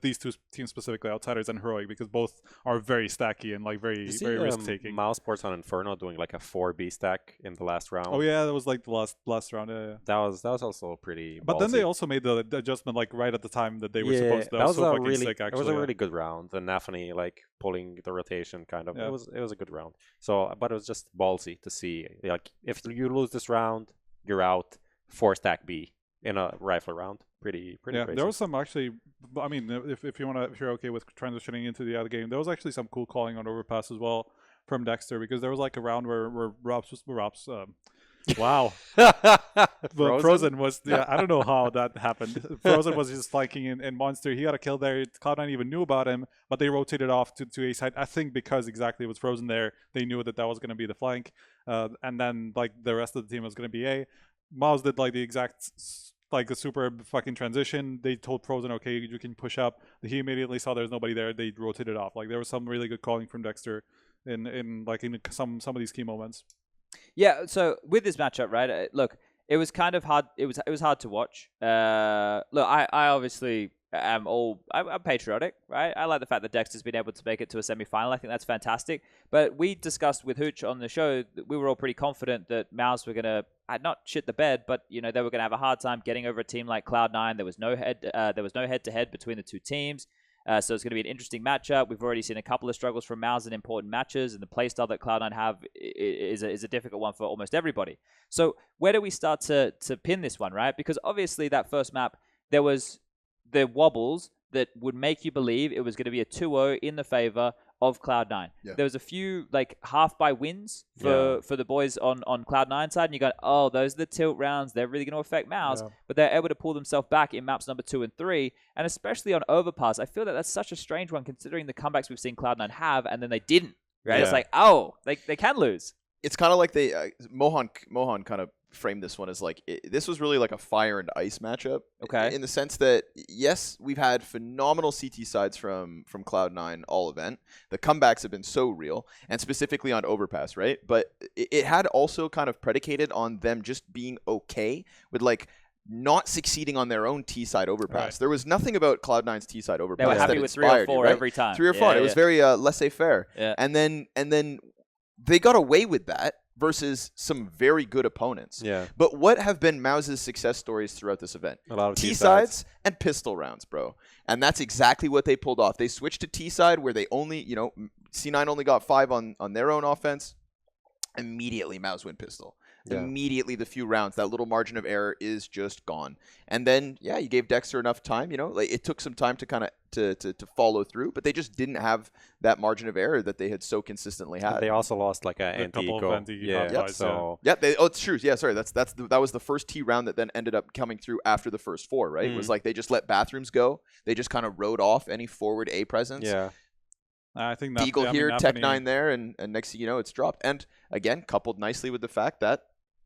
these two teams, specifically Outsiders and Heroic, because both are very stacky and like very risk taking. MOUZ Sports on Inferno doing like a 4B stack in the last round. Oh yeah, that was like the last round. Yeah. That was also pretty. But then ballsy. they also made the adjustment like right at the time that they were supposed to. That was so a fucking really sick, actually. it was a really good round. And NAVI like pulling the rotation kind of. Yeah. It was a good round. So, but it was just ballsy to see. Like if you lose this round, you're out. 4 stack B in a rifle round. Pretty yeah, crazy. there was some actually. I mean, if you're okay with transitioning into the other game, there was actually some cool calling on overpass as well from Dexter, because there was like a round where wow. Well, Frozen was, I don't know how that happened. Frozen was just flanking in Monster. He got a kill there. Cloud9 even knew about him, but they rotated off to A side. I think because exactly it was Frozen there, they knew that was going to be the flank. And then like the rest of the team was going to be A. MOUZ did like the exact, like the super fucking transition. They told Frozen, okay, you can push up. He immediately saw there's nobody there. They rotated off. Like there was some really good calling from Dexter in some of these key moments. Yeah, so with this matchup, right? Look, it was kind of hard. It was hard to watch. Look, I obviously I'm patriotic, right? I like the fact that Dexter's been able to make it to a semi-final. I think that's fantastic. But we discussed with Hooch on the show that we were all pretty confident that MOUZ were gonna not shit the bed, but you know they were gonna have a hard time getting over a team like Cloud9. There was no head-to-head between the two teams. So it's going to be an interesting matchup. We've already seen a couple of struggles from MOUZ in important matches, and the playstyle that Cloud9 have is a difficult one for almost everybody. So where do we start to pin this one, right? Because obviously that first map, there was the wobbles that would make you believe it was going to be a 2-0 in the favor of Cloud9. Yeah. There was a few like half-by wins for the boys on Cloud9 side, and you go, oh, those are the tilt rounds. They're really going to affect MOUZ. Yeah. But they're able to pull themselves back in maps number 2 and 3, and especially on Overpass. I feel that that's such a strange one considering the comebacks we've seen Cloud9 have, and then they didn't. Right? Yeah. It's like, oh, they can lose. It's kind of like they Mohan kind of framed this one as like this was really like a fire and ice matchup. Okay. In the sense that yes, we've had phenomenal CT sides from Cloud9 all event. The comebacks have been so real, and specifically on Overpass, right? But it had also kind of predicated on them just being okay with like not succeeding on their own T-side overpass. Right. There was nothing about Cloud9's T-side overpass they were happy that with 3 or 4 right? every time. 3 or 4. It was very laissez-faire. Yeah. And then they got away with that versus some very good opponents. Yeah. But what have been MOUZ's success stories throughout this event? A lot of T-sides and pistol rounds, bro. And that's exactly what they pulled off. They switched to T-side where they only, C9 only got 5 on their own offense. Immediately, MOUZ win pistol. Yeah. Immediately, the few rounds, that little margin of error is just gone. And then, yeah, you gave Dexter enough time. Like it took some time to kind of to follow through, but they just didn't have that margin of error that they had so consistently had. They also lost like an anti-eco. It's true. Yeah, sorry. That was the first T round that then ended up coming through after the first 4. Right? It was like they just let bathrooms go. They just kind of rode off any forward A presence. Yeah. I think that Deagle here, Tech9 there, and next thing you know, it's dropped. And again, coupled nicely with the fact that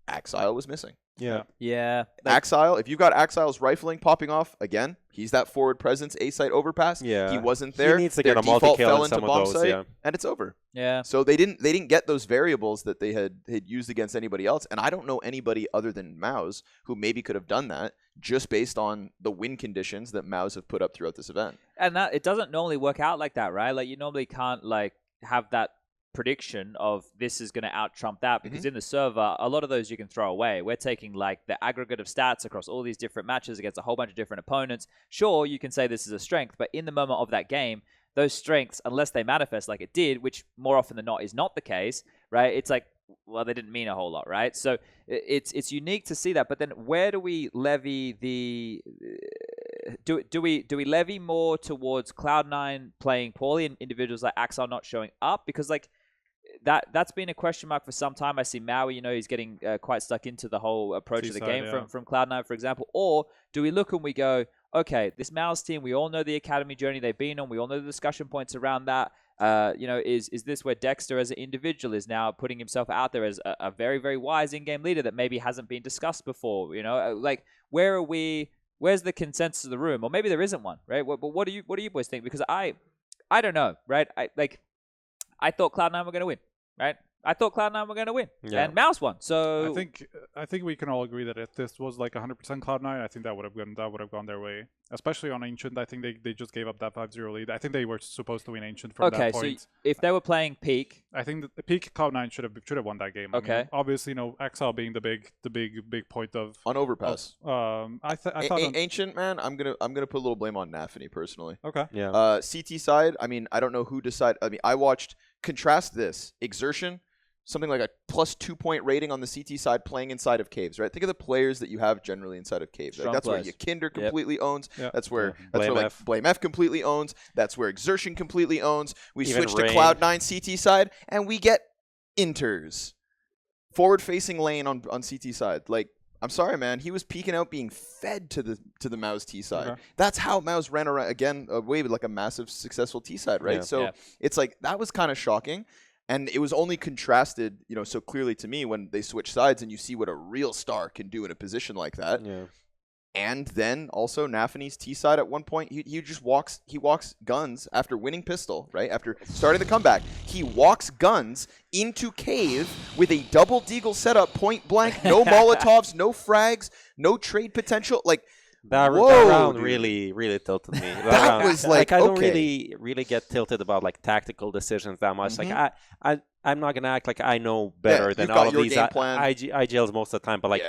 Axile was missing. Yeah. Axile, if you've got Axile's rifling popping off, again, he's that forward presence, A-site overpass. Yeah. He wasn't there. He needs to Their get a default multi-kill fell in into some bomb of those, site, and it's over. Yeah. So they didn't get those variables that they had used against anybody else. And I don't know anybody other than MOUZ who maybe could have done that just based on the win conditions that MOUZ have put up throughout this event. And that it doesn't normally work out like that, right? Like you normally can't like have that prediction of this is going to out-trump that because in the server, a lot of those you can throw away. We're taking like the aggregate of stats across all these different matches against a whole bunch of different opponents. Sure, you can say this is a strength, but in the moment of that game, those strengths, unless they manifest like it did, which more often than not is not the case, right? It's like, well, they didn't mean a whole lot, right? So it's unique to see that. But then where do we levy the... Do we levy more towards Cloud9 playing poorly and individuals like Axel not showing up? Because like that's been a question mark for some time. I see Maui, he's getting quite stuck into the whole approach of the game from Cloud9, for example. Or do we look and we go, okay, this MOUZ team, we all know the academy journey they've been on. We all know the discussion points around that. Is this where Dexter as an individual is now putting himself out there as a very, very wise in-game leader that maybe hasn't been discussed before? Like where are we? Where's the consensus of the room? Or maybe there isn't one, right? But what do you boys think? Because I don't know, right? I thought Cloud9 were going to win, right? I thought Cloud9 were going to win, and MOUZ won. So I think we can all agree that if this was like 100% Cloud9, I think that would have gone their way. Especially on Ancient, I think they just gave up that 5-0 lead. I think they were supposed to win Ancient from that point. Okay, so if they were playing Peak, I think the Peak Cloud9 should have won that game. Okay, I mean, obviously, Exile being the big point of on overpass. I thought Ancient, man, I'm gonna put a little blame on NAVI personally. Okay, yeah. CT side, I mean, I don't know who decided. I mean, I watched. Contrast this Exertion. Something like a +2 point rating on the CT side playing inside of caves, right? Think of the players that you have generally inside of caves. Like that's where Yakinder completely owns. Yep. That's where Blame F completely owns. That's where Exertion completely owns. We switch to Cloud9 CT side and we get Inters. Forward-facing lane on CT side. Like, I'm sorry, man. He was peeking out being fed to the MOUZ T side. Okay. That's how MOUZ ran around again away with like a massive successful T side, right? So it's like that was kind of shocking. And it was only contrasted, so clearly to me when they switch sides and you see what a real star can do in a position like that. Yeah. And then also NAVI's T side at one point, he walks guns after winning pistol, right? After starting the comeback, he walks guns into cave with a double deagle setup, point blank, no Molotovs, no frags, no trade potential, like. That round really tilted me. That was like I don't really get tilted about like tactical decisions that much. Like I'm not gonna act like I know better than all of these IGLs most of the time. But like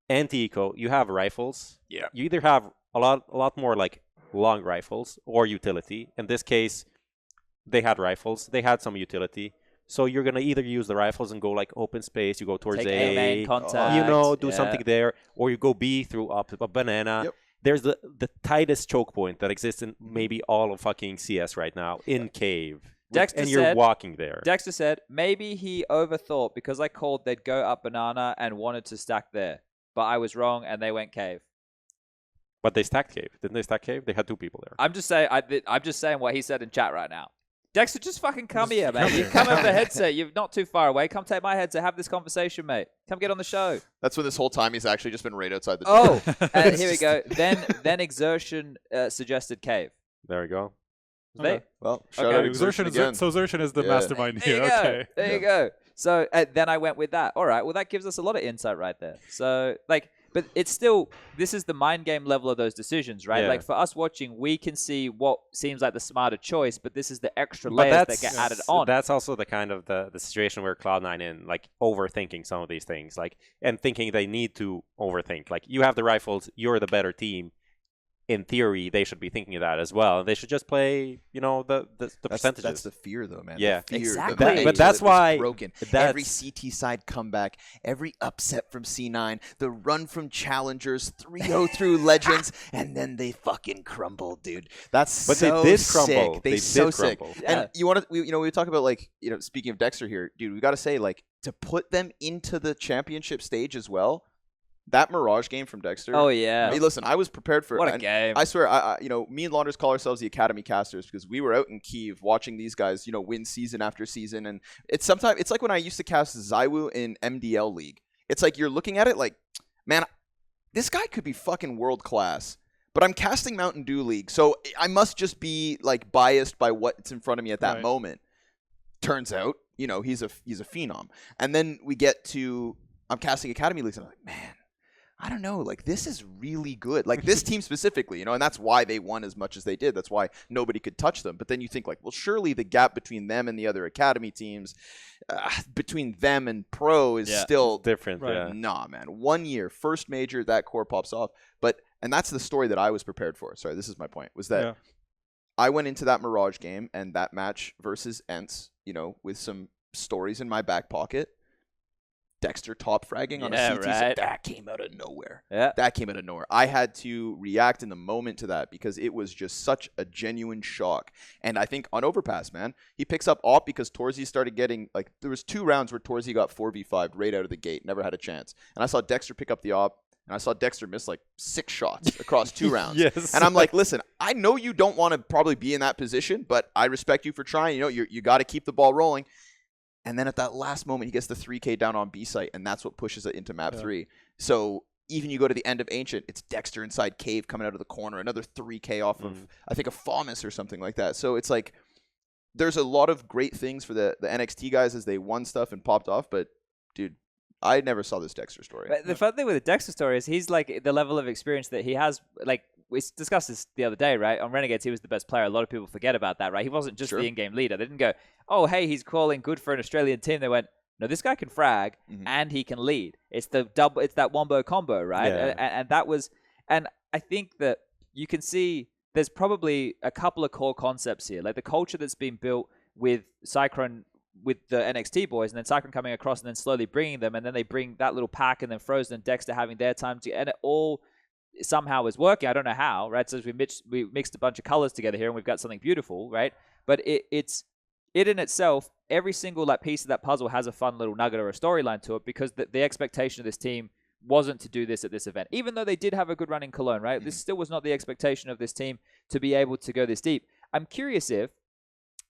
anti-eco, you have rifles. Yeah. You either have a lot more like long rifles or utility. In this case, they had rifles. They had some utility. So you're going to either use the rifles and go like open space, you go towards A main contact, do something there, or you go B through up a banana. Yep. There's the tightest choke point that exists in maybe all of fucking CS right now in cave. Dexter and you're walking there. Dexter said, maybe he overthought because I called they'd go up banana and wanted to stack there. But I was wrong and they went cave. But they stacked cave. Didn't they stack cave? They had 2 people there. I'm just saying what he said in chat right now. Dexter, just fucking come here, man. You come over the headset. You're not too far away. Come take my headset. Have this conversation, mate. Come get on the show. That's when this whole time he's actually just been right outside the door. Oh, and here we go. Then Exertion suggested cave. There we go. Okay. Well, shout out Exertion again. So Exertion is the mastermind here. There you go. So then I went with that. All right. Well, that gives us a lot of insight right there. So like But it's still, this is the mind game level of those decisions, right? Yeah. Like for us watching, we can see what seems like the smarter choice, but this is the extra layers that get added on. That's also the kind of the situation where Cloud9 in, like, overthinking some of these things, like, and thinking they need to overthink. Like, you have the rifles, you're the better team. In theory, they should be thinking of that as well. They should just play, you know, the percentages. That's the fear, though, man. Yeah. The fear, Exactly. the mental But that's that was why broken. Every CT side comeback, every upset from C9, the run from challengers, 3-0 through legends, and then they fucking crumbled, dude. That's But so they did crumble. sick. They so did sick. crumble. Yeah. And you want to, we talk about, like, you know, speaking of Dexter here, dude, we got to say, like, to put them into the championship stage as well. That Mirage game from Dexter. Oh, yeah. Hey, listen, I was prepared for it. What a and game. I swear, I you know, me and Launders call ourselves the Academy Casters because we were out in Kyiv watching these guys, you know, win season after season. And it's like when I used to cast Zywoo in MDL League. It's like you're looking at it like, man, this guy could be fucking world class. But I'm casting Mountain Dew League, so I must just be like biased by what's in front of me at that moment. Turns out, you know, he's a phenom. And then we get to I'm casting Academy Leagues, and I'm like, man, I don't know, like, this is really good. Like, this team specifically, you know, and that's why they won as much as they did. That's why nobody could touch them. But then you think, like, well, surely the gap between them and the other Academy teams, between them and Pro is still different. Right. Yeah. Nah, man. 1 year, first major, that core pops off. And that's the story that I was prepared for. Sorry, this is my point, was that I went into that Mirage game and that match versus Ents, you know, with some stories in my back pocket. Dexter top fragging on a CT. Right. That came out of nowhere. Yeah. That came out of nowhere. I had to react in the moment to that because it was just such a genuine shock. And I think on Overpass, man, he picks up op because Torzy started getting, like, there was 2 rounds where Torzy got 4v5'd right out of the gate, never had a chance. And I saw Dexter pick up the op, and I saw Dexter miss like 6 shots across 2 rounds. Yes. And I'm like, listen, I know you don't want to probably be in that position, but I respect you for trying. You know, you got to keep the ball rolling. And then at that last moment, he gets the 3K down on B site, and that's what pushes it into map 3. So even you go to the end of Ancient, it's Dexter inside Cave coming out of the corner, another 3K off of, I think, a FAMAS or something like that. So it's like there's a lot of great things for the NXT guys as they won stuff and popped off. But, dude, I never saw this Dexter story. But the fun thing with the Dexter story is he's like the level of experience that he has. Like we discussed this the other day, right? On Renegades, he was the best player. A lot of people forget about that, right? He wasn't just the in-game leader. They didn't go, oh, hey, he's calling good for an Australian team. They went, no, this guy can frag and he can lead. It's the double. It's that wombo combo, right? Yeah. And that was, and I think that you can see there's probably a couple of core concepts here, like the culture that's been built with Cyclone, with the NXT boys, and then Cyclone coming across and then slowly bringing them, and then they bring that little pack, and then Frozen and Dexter having their time to, and it all somehow is working. I don't know how, right? So we mixed a bunch of colors together here, and we've got something beautiful, right? But it in itself, every single like piece of that puzzle has a fun little nugget or a storyline to it, because the expectation of this team wasn't to do this at this event, even though they did have a good run in Cologne, right? This still was not the expectation of this team to be able to go this deep. I'm curious if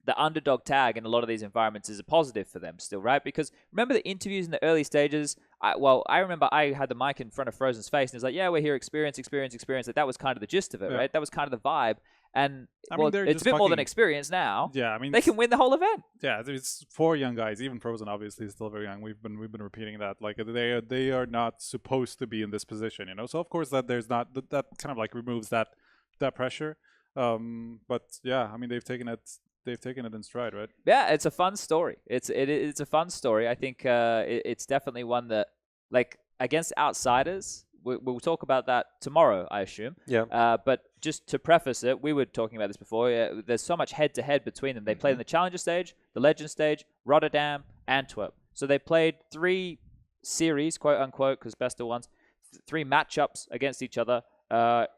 the underdog tag in a lot of these environments is a positive for them still, right? Because remember the interviews in the early stages? I remember I had the mic in front of Frozen's face, and it's like, yeah, we're here, experience. Like, that was kind of the gist of it, right? That was kind of the vibe. And it's a bit more than experience now. Yeah, I mean, they can win the whole event. Yeah, it's 4 young guys. Even Frozen obviously is still very young. We've been repeating that. Like they are not supposed to be in this position, you know. So of course that there's not that kind of like removes that pressure. But yeah, I mean they've taken it in stride, right? Yeah, it's a fun story. It's a fun story. I think it's definitely one that, like, against outsiders, we'll talk about that tomorrow, I assume. Yeah. But just to preface it, we were talking about this before. There's so much head-to-head between them. They played in the Challenger stage, the Legend stage, Rotterdam, Antwerp. So they played 3 series, quote-unquote, because best of ones, 3 matchups against each other.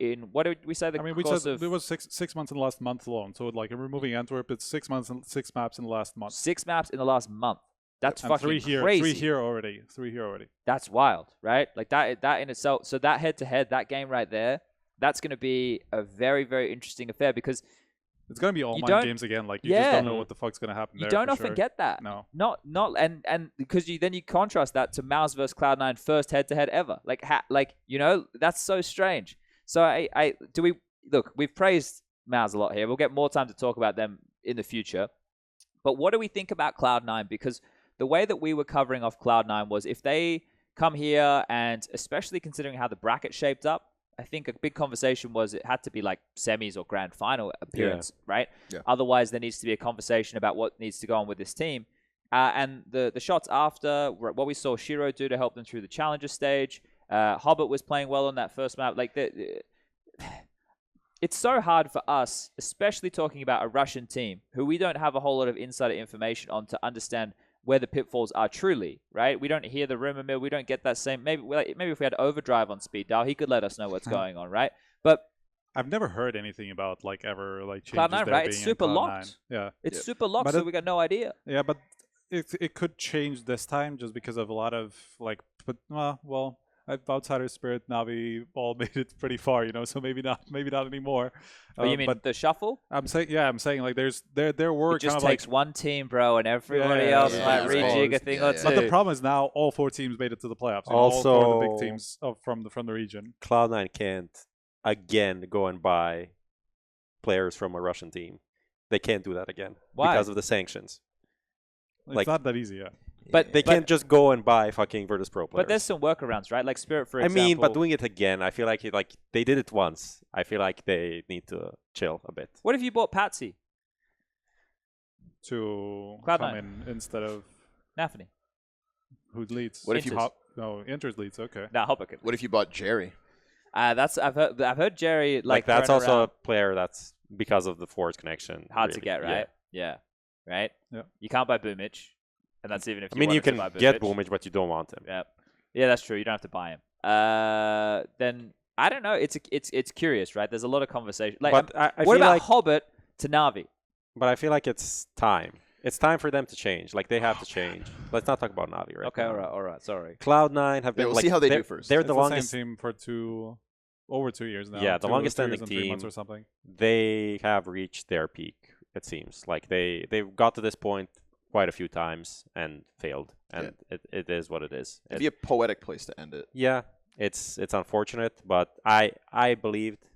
In what did we say? We said it was 6 months in the last month alone. So like removing Antwerp, it's 6 months and 6 maps in the last month. 6 maps in the last month. That's fucking 3 here, crazy. 3 here already. 3 here already. That's wild, right? Like that in itself. So that head-to-head, that game right there, that's going to be a very, very interesting affair, because it's going to be all mind games again. Like you just don't know what the fuck's going to happen. You don't often get that. No. Not and because then you contrast that to MOUZ versus Cloud9 first head-to-head ever. Like you know, that's so strange. So we've praised MOUZ a lot here. We'll get more time to talk about them in the future. But what do we think about Cloud9? Because the way that we were covering off Cloud9 was if they come here, and especially considering how the bracket shaped up, I think a big conversation was it had to be like semis or grand final appearance, right? Yeah. Otherwise, there needs to be a conversation about what needs to go on with this team. And the shots after, what we saw Shiro do to help them through the challenger stage. Hobbit was playing well on that first map. Like, it's so hard for us, especially talking about a Russian team, who we don't have a whole lot of insider information on to understand where the pitfalls are truly, right? We don't hear the rumor mill. We don't get that same. Maybe if we had Overdrive on speed dial, he could let us know what's going on, right? But I've never heard anything about like ever like changes Cloud9, there right? being It's in super Cloud9. locked. Yeah, it's super locked, But so we got no idea. yeah, but it could change this time just because of a lot of like, but well, Outsider Spirit, Navi all made it pretty far, so maybe not anymore. Oh, you mean but the shuffle? I'm saying like there were It just kind of takes like one team, bro, and everybody Yeah, else yeah, might yeah, rejig a exposed. thing or two. But the problem is now all 4 teams made it to the playoffs. Also, all 4 of the big teams from the region. Cloud9 can't again go and buy players from a Russian team. They can't do that again. Why? Because of the sanctions. It's Like- not that easy, yeah. But They can't just go and buy fucking Virtus Pro players. But there's some workarounds, right? Like Spirit, for I example. mean, but doing it again, I feel like they did it once. I feel like they need to chill a bit. What if you bought Patsy, To Cloud9. come in instead of Nafany? who leads. What if you Inters. Inters leads, okay. Nah, Hobbit. What if you bought Jerry? That's I've heard Jerry Like that's thrown also around. a player that's because of the Forge connection. Hard to really. get, Yeah. right? Yeah. Right? Yeah. You can't buy Boomich. And that's even if I you mean, you wanted to can buy get Boomage, but you don't want him. Yeah. Yeah, that's true. You don't have to buy him. Then I don't know. It's curious, right? There's a lot of conversation. Like, But I what feel about like, Hobbit to Navi? but I feel like it's time. It's time for them to change. Like they have to change. Let's not talk about Navi right Okay, now. all right. Sorry. Cloud9 have been. we'll like, see how they they're- do first. They're It's the the longest. same team for over 2 years now. Yeah, the 2 longest years standing and 3 months team. or something. They have reached their peak. It seems like they've got to this point quite a few times and failed, and it is what it is. It'd be a poetic place to end it. Yeah, it's unfortunate, but I believed,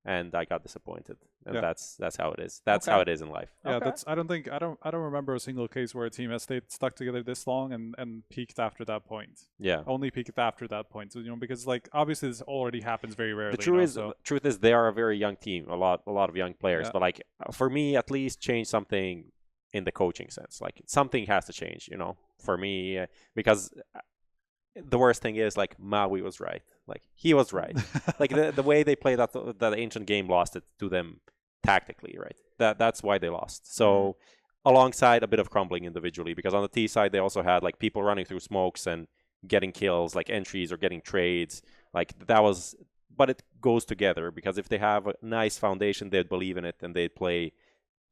and I got disappointed, and Yeah. that's how it is. That's Okay. how it is in life. Yeah, Okay. I don't remember a single case where a team has stayed stuck together this long and peaked after that point. Yeah. Only peaked after that point. So, because like obviously this already happens very rarely. The truth is they are a very young team, a lot of young players. Yeah. But like for me, at least change something in the coaching sense. Like something has to change, for me, because the worst thing is like Maui was right. Like he was right. Like the way they played that ancient game lost it to them tactically, right? That's why they lost. So alongside a bit of crumbling individually, because on the T side they also had like people running through smokes and getting kills, like entries or getting trades. Like that was, but it goes together because if they have a nice foundation, they'd believe in it and they'd play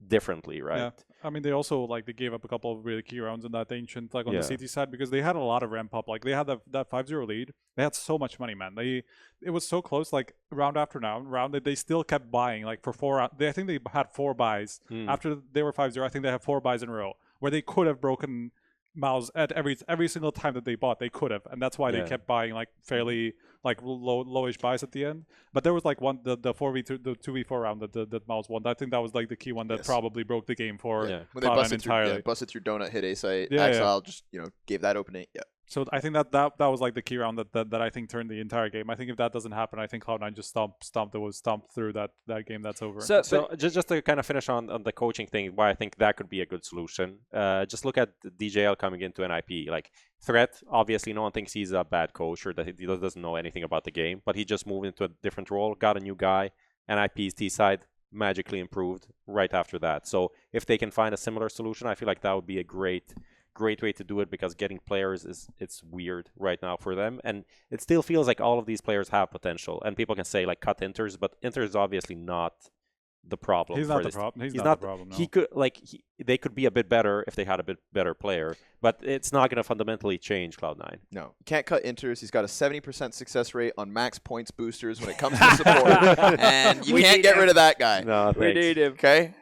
differently, right? Yeah. I mean, they also they gave up a couple of really key rounds in that ancient on Yeah. the CT side because they had a lot of ramp up. Like they had that 5-0 lead. They had so much money, man. It was so close. Like round after round, they still kept buying. Like for 4, I think they had 4 buys after they were 5-0. I think they had 4 buys in a row where they could have broken MOUZ at every single time that they bought. They could have, and that's why they Yeah. kept buying like fairly lowish buys at the end. But there was like the 4v2, the 2v4 round that MOUZ won. I think that was like the key one that Yes. probably broke the game for Yeah. When they Cloud9 busted through, entirely. busted through Donut, hit A site, Yeah, yeah. Exile just gave that opening. Yeah, So I think that was like the key round that I think turned the entire game. I think if that doesn't happen, I think Cloud9 just stomped through that game. That's over. So just to kind of finish on the coaching thing, why I think that could be a good solution. Just look at DJL coming into NIP. Like Threat, obviously no one thinks he's a bad coach or that he doesn't know anything about the game, but he just moved into a different role, got a new guy. NIP's T side magically improved right after that. So if they can find a similar solution, I feel like that would be a great way to do it because getting players it's weird right now for them, and it still feels like all of these players have potential. And people can say like cut Inters, but Inter is obviously not the problem. He's for not the this. problem. He's He's not the problem. No. He could they could be a bit better if they had a bit better player, but it's not going to fundamentally change Cloud9. no, you can't cut Inters. He's got a 70% success rate on max points boosters when it comes to support, and you We can't need get him. rid of that guy. No, we need him. Okay,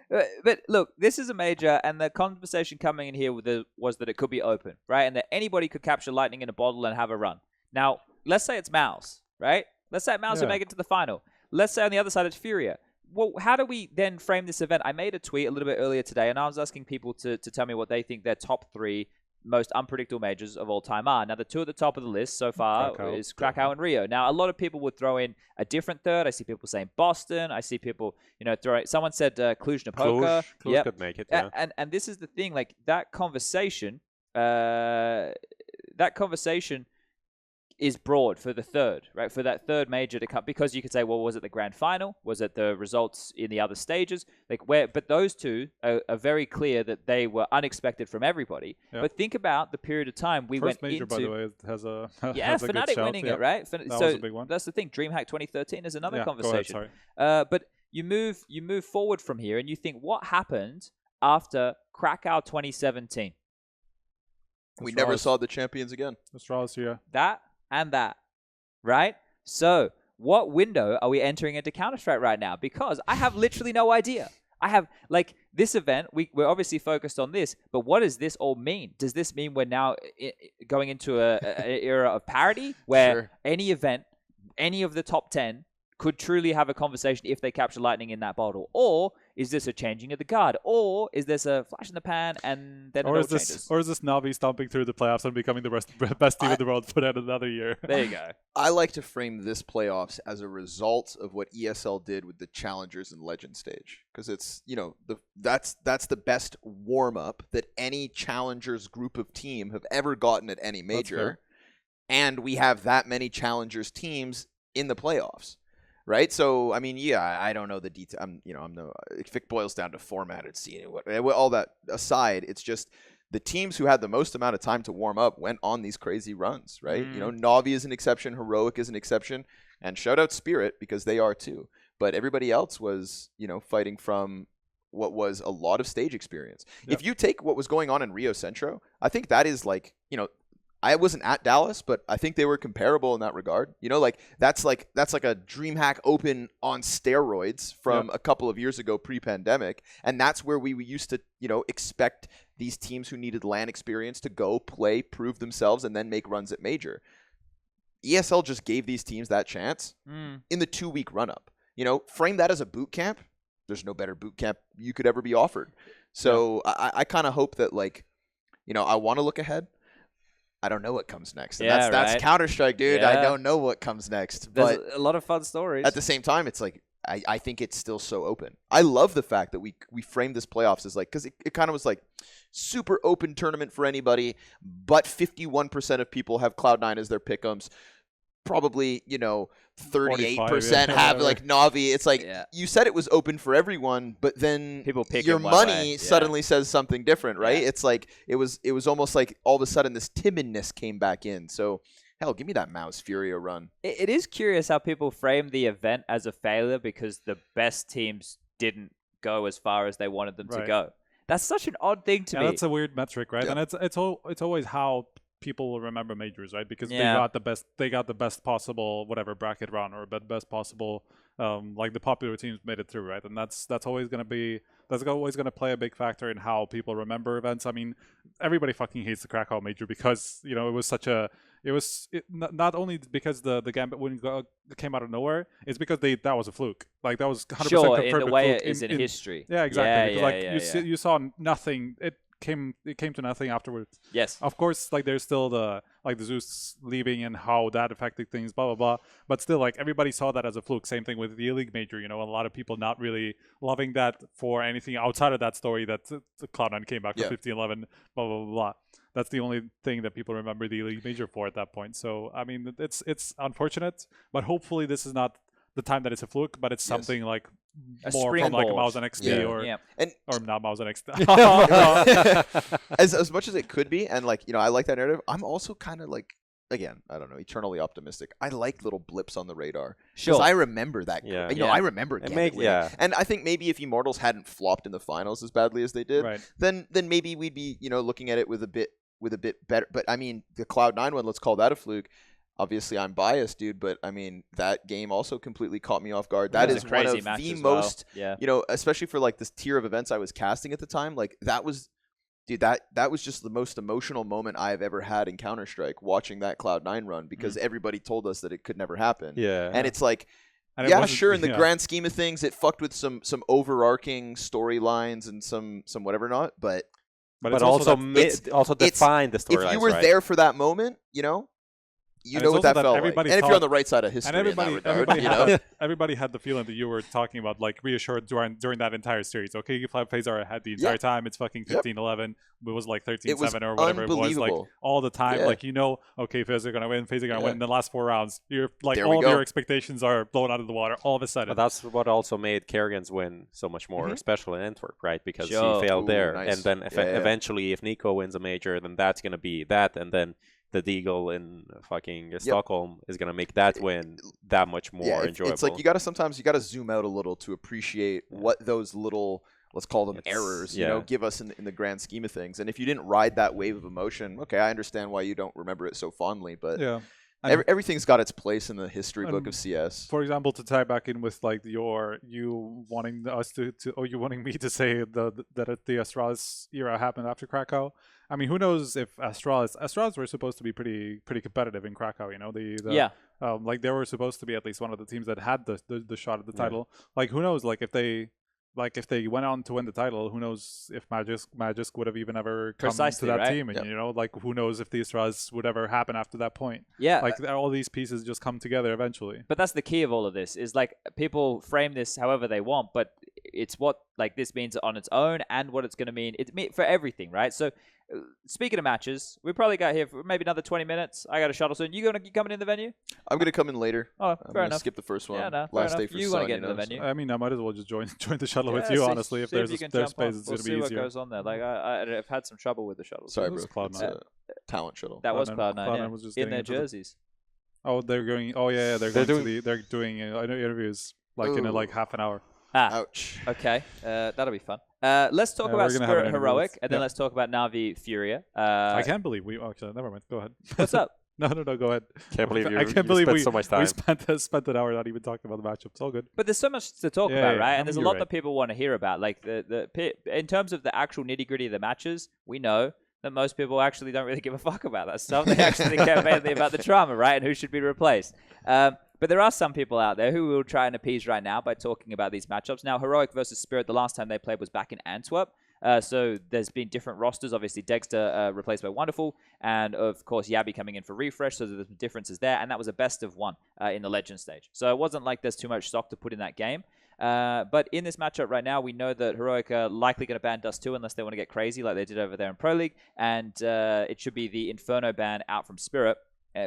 But look, this is a major, and the conversation coming in here was that it could be open, right? And that anybody could capture lightning in a bottle and have a run. Now, let's say it's MOUZ, right? Let's say MOUZ will make it to the final. Let's say on the other side it's FURIA. Well, how do we then frame this event? I made a tweet a little bit earlier today, and I was asking people to tell me what they think their top 3 most unpredictable majors of all time are. Now, the two at the top of the list so far is Krakow and Rio. Now, a lot of people would throw in a different third. I see people saying Boston. I see people, throw. Someone said Cluj-Napoca. Cluj could make it. Yeah. And this is the thing, like that conversation is broad for the third, right? For that third major to come, because you could say, well, was it the grand final? Was it the results in the other stages? But those two are very clear that they were unexpected from everybody. Yep. But think about the period of time we went major, into. By the way, has a has fnatic winning it, right? That was a big one. That's the thing. DreamHack 2013 is another conversation. Go ahead, sorry. But you move forward from here, and you think, what happened after Krakow 2017? We never saw the champions again. Australia. That and that, right? So what window are we entering into Counter-Strike right now? Because I have literally no idea. I have, this event, we're obviously focused on this, but what does this all mean? Does this mean we're now going into an era of parity where any event, any of the top 10 could truly have a conversation if they capture lightning in that bottle? Or is this a changing of the guard? Or is this a flash in the pan and then it all changes? Or is this Navi stomping through the playoffs and becoming the best team in the world for another year? There you go. I like to frame this playoffs as a result of what ESL did with the Challengers and Legend stage. Because it's, that's the best warm-up that any Challengers group of team have ever gotten at any major. And we have that many Challengers teams in the playoffs. Right, so I mean, I don't know the detail. If it boils down to formatted scene, all that aside, it's just the teams who had the most amount of time to warm up went on these crazy runs. Right, Navi is an exception, Heroic is an exception, and shout out Spirit because they are too. But everybody else was, fighting from what was a lot of stage experience. Yep. If you take what was going on in Rio Centro, I think that is I wasn't at Dallas, but I think they were comparable in that regard. That's like a DreamHack Open on steroids from a couple of years ago pre-pandemic, and that's where we used to, expect these teams who needed LAN experience to go play, prove themselves, and then make runs at major. ESL just gave these teams that chance in the 2-week run-up. Frame that as a boot camp. There's no better boot camp you could ever be offered. So I kind of hope that I want to look ahead. I don't know what comes next. And that's Counter-Strike, dude. I don't know what comes next. There's but a lot of fun stories. At the same time, it's I think it's still so open. I love the fact that we framed this playoffs as because it kind of was super open tournament for anybody, but 51% of people have Cloud9 as their pick'ems. Probably, 38% have Navi. It's you said it was open for everyone, but then people pick your money suddenly says something different, right? It's it was almost like all of a sudden this timidness came back in. So hell, give me that MOUZ FURIA run. It is curious how people frame the event as a failure because the best teams didn't go as far as they wanted them to go. That's such an odd thing to me. That's a weird metric, right? Yeah. And it's always how people will remember majors, right? Because they got the best possible bracket run or best possible the popular teams made it through, right? And that's always going to play a big factor in how people remember events. I mean, everybody fucking hates the Krakow major because it was not only because the Gambit win came out of nowhere, it's because that was a fluke. That was 100% confirmed in the way it is in history. Yeah, exactly. You saw nothing. It came to nothing afterwards. Yes. Of course, there's still the Zeus leaving and how that affected things, blah blah blah. But still, everybody saw that as a fluke. Same thing with the E-League major. A lot of people not really loving that for anything outside of that story that the Cloud9 came back from 15-11, blah blah blah. That's the only thing that people remember the E-League major for at that point. So I mean, it's unfortunate, but hopefully this is not the time that it's a fluke, but it's something more from MOUZ and XT or not MOUZ and XT. as much as it could be, and I like that narrative. I'm also kind of again, I don't know, eternally optimistic. I like little blips on the radar. Because I remember that. I remember Gambit winning. And I think maybe if Immortals hadn't flopped in the finals as badly as they did, then maybe we'd be looking at it with a bit better. But I mean, the Cloud9 one, let's call that a fluke. Obviously, I'm biased, dude, but I mean, that game also completely caught me off guard. That is one of the most, especially for this tier of events I was casting at the time. That was, dude, that was just the most emotional moment I've ever had in Counter-Strike watching that Cloud9 run because everybody told us that it could never happen. Yeah. And it's sure, in the grand scheme of things, it fucked with some overarching storylines and some whatever not, but But But it's also it's- also define the storylines. If you were right? there for that moment, you know, you And know it's what also that that felt like. everybody And if you're on thought- the right side of history and in that regard, everybody, you had know? that, everybody had the feeling that you were talking about, like reassured during that entire series. Okay, you FaZe are ahead the entire time. It's fucking 15-11. It was like 13-7 or whatever it was. Like unbelievable. all the time, Yeah. like okay, FaZe are gonna win. FaZe are gonna win. In the last 4 rounds, you're like There we all of go. your expectations are blown out of the water all of a sudden. But that's what also made Kerrigan's win so much more special in Antwerp, right? Because Sure. he failed Ooh, there, nice. and then Yeah. eventually, if Nico wins a major, then that's gonna be that, and then the Deagle in fucking Stockholm is gonna make that win that much more enjoyable. It's like you gotta zoom out a little to appreciate what those little, let's call them errors, you know, give us in the grand scheme of things. And if you didn't ride that wave of emotion, okay, I understand why you don't remember it so fondly, but yeah. everything's got its place in the history book of CS. For example, to tie back in with like you wanting us to or you wanting me to say that the Astralis era happened after Krakow. I mean, who knows if Astralis were supposed to be pretty competitive in Krakow, you know, like they were supposed to be at least one of the teams that had the shot at the title. Like who knows, like if they went on to win the title, who knows if Magisk would have even ever come Precisely, to that right? team, and you know, like who knows if the Astralis would ever happen after that point. Yeah. Like all these pieces just come together eventually. But that's the key of all of this is like people frame this however they want, but it's what like this means on its own and what it's going to mean for everything, right? So speaking of matches, we probably got here for maybe another 20 minutes. I got a shuttle soon. You coming in the venue? I'm gonna come in later. Oh, I'm fair gonna enough. skip the first one. Yeah, no, fair Last enough. day for You Sun, want to get into the so- venue? I mean, I might as well just join the shuttle with Yeah, you, see- honestly. If see there's you can there's jump on. space, it's We'll going to see be what easier. goes on there. Like I've had some trouble with the shuttle. Sorry, It was bro. Cloud9. It's a talent shuttle. That was Cloud9 Cloud9, yeah. was just In getting their into the- jerseys. Oh, they're going. Oh yeah, they're doing. I know interviews like in like half an hour. Ouch. Okay, that'll be fun. Let's talk Yeah, about we're gonna have Spirit an interview Heroic, with- and then yeah. let's talk about Navi Furia. I can't believe we. Actually, never mind. Go ahead. What's up? No, go ahead. Can't believe I you can't believe spent we so much time. We spent an hour not even talking about the matchup. It's all good. But there's so much to talk Yeah, about, yeah, right? I And there's a mean, lot you're that people want to hear about. Like in terms of the actual nitty gritty of the matches, we know that most people actually don't really give a fuck about that stuff. They actually care mainly about the drama, right? And who should be replaced. But there are some people out there who will try and appease right now by talking about these matchups. Now, Heroic versus Spirit, the last time they played was back in Antwerp. So there's been different rosters. Obviously, Dexter replaced by Wonderful, and of course, Yabi coming in for Refresh. So there's differences there, and that was a best of one in the Legend stage. So it wasn't like there's too much stock to put in that game. But in this matchup right now, we know that Heroic are likely going to ban Dust 2 unless they want to get crazy like they did over there in Pro League, and it should be the Inferno ban out from Spirit,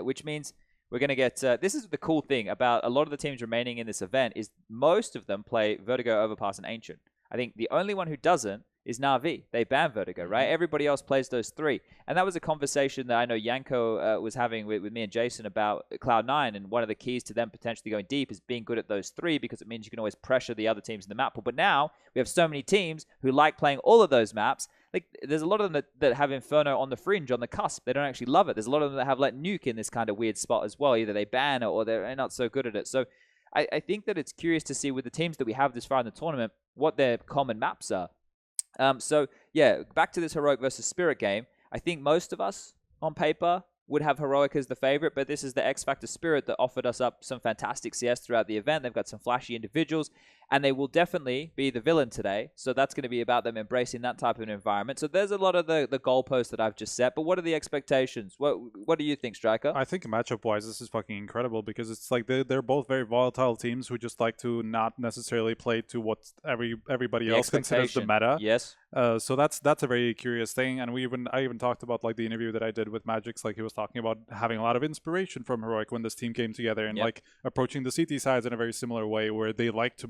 which means we're going to get... this is the cool thing about a lot of the teams remaining in this event is most of them play Vertigo, Overpass, and Ancient. I think the only one who doesn't is Navi. They ban Vertigo, right? Everybody else plays those three. And that was a conversation that I know Yanko was having with me and Jason about Cloud9, and one of the keys to them potentially going deep is being good at those three because it means you can always pressure the other teams in the map pool. But now we have so many teams who like playing all of those maps. Like, there's a lot of them that have Inferno on the fringe, on the cusp. They don't actually love it. There's a lot of them that have like Nuke in this kind of weird spot as well. Either they ban it or they're not so good at it. So I think that it's curious to see with the teams that we have this far in the tournament, what their common maps are. So yeah, back to this Heroic versus Spirit game. I think most of us on paper would have Heroic as the favorite, but this is the X Factor Spirit that offered us up some fantastic CS throughout the event. They've got some flashy individuals, and they will definitely be the villain today. So that's going to be about them embracing that type of an environment. So there's a lot of the goalposts that I've just set, but what are the expectations? What do you think, Striker? I think matchup-wise, this is fucking incredible because it's like they're both very volatile teams who just like to not necessarily play to what everybody else considers the meta. Yes. So that's a very curious thing, and I even talked about like the interview that I did with Magix. Like he was talking about having a lot of inspiration from Heroic when this team came together, and like approaching the CT sides in a very similar way, where they like to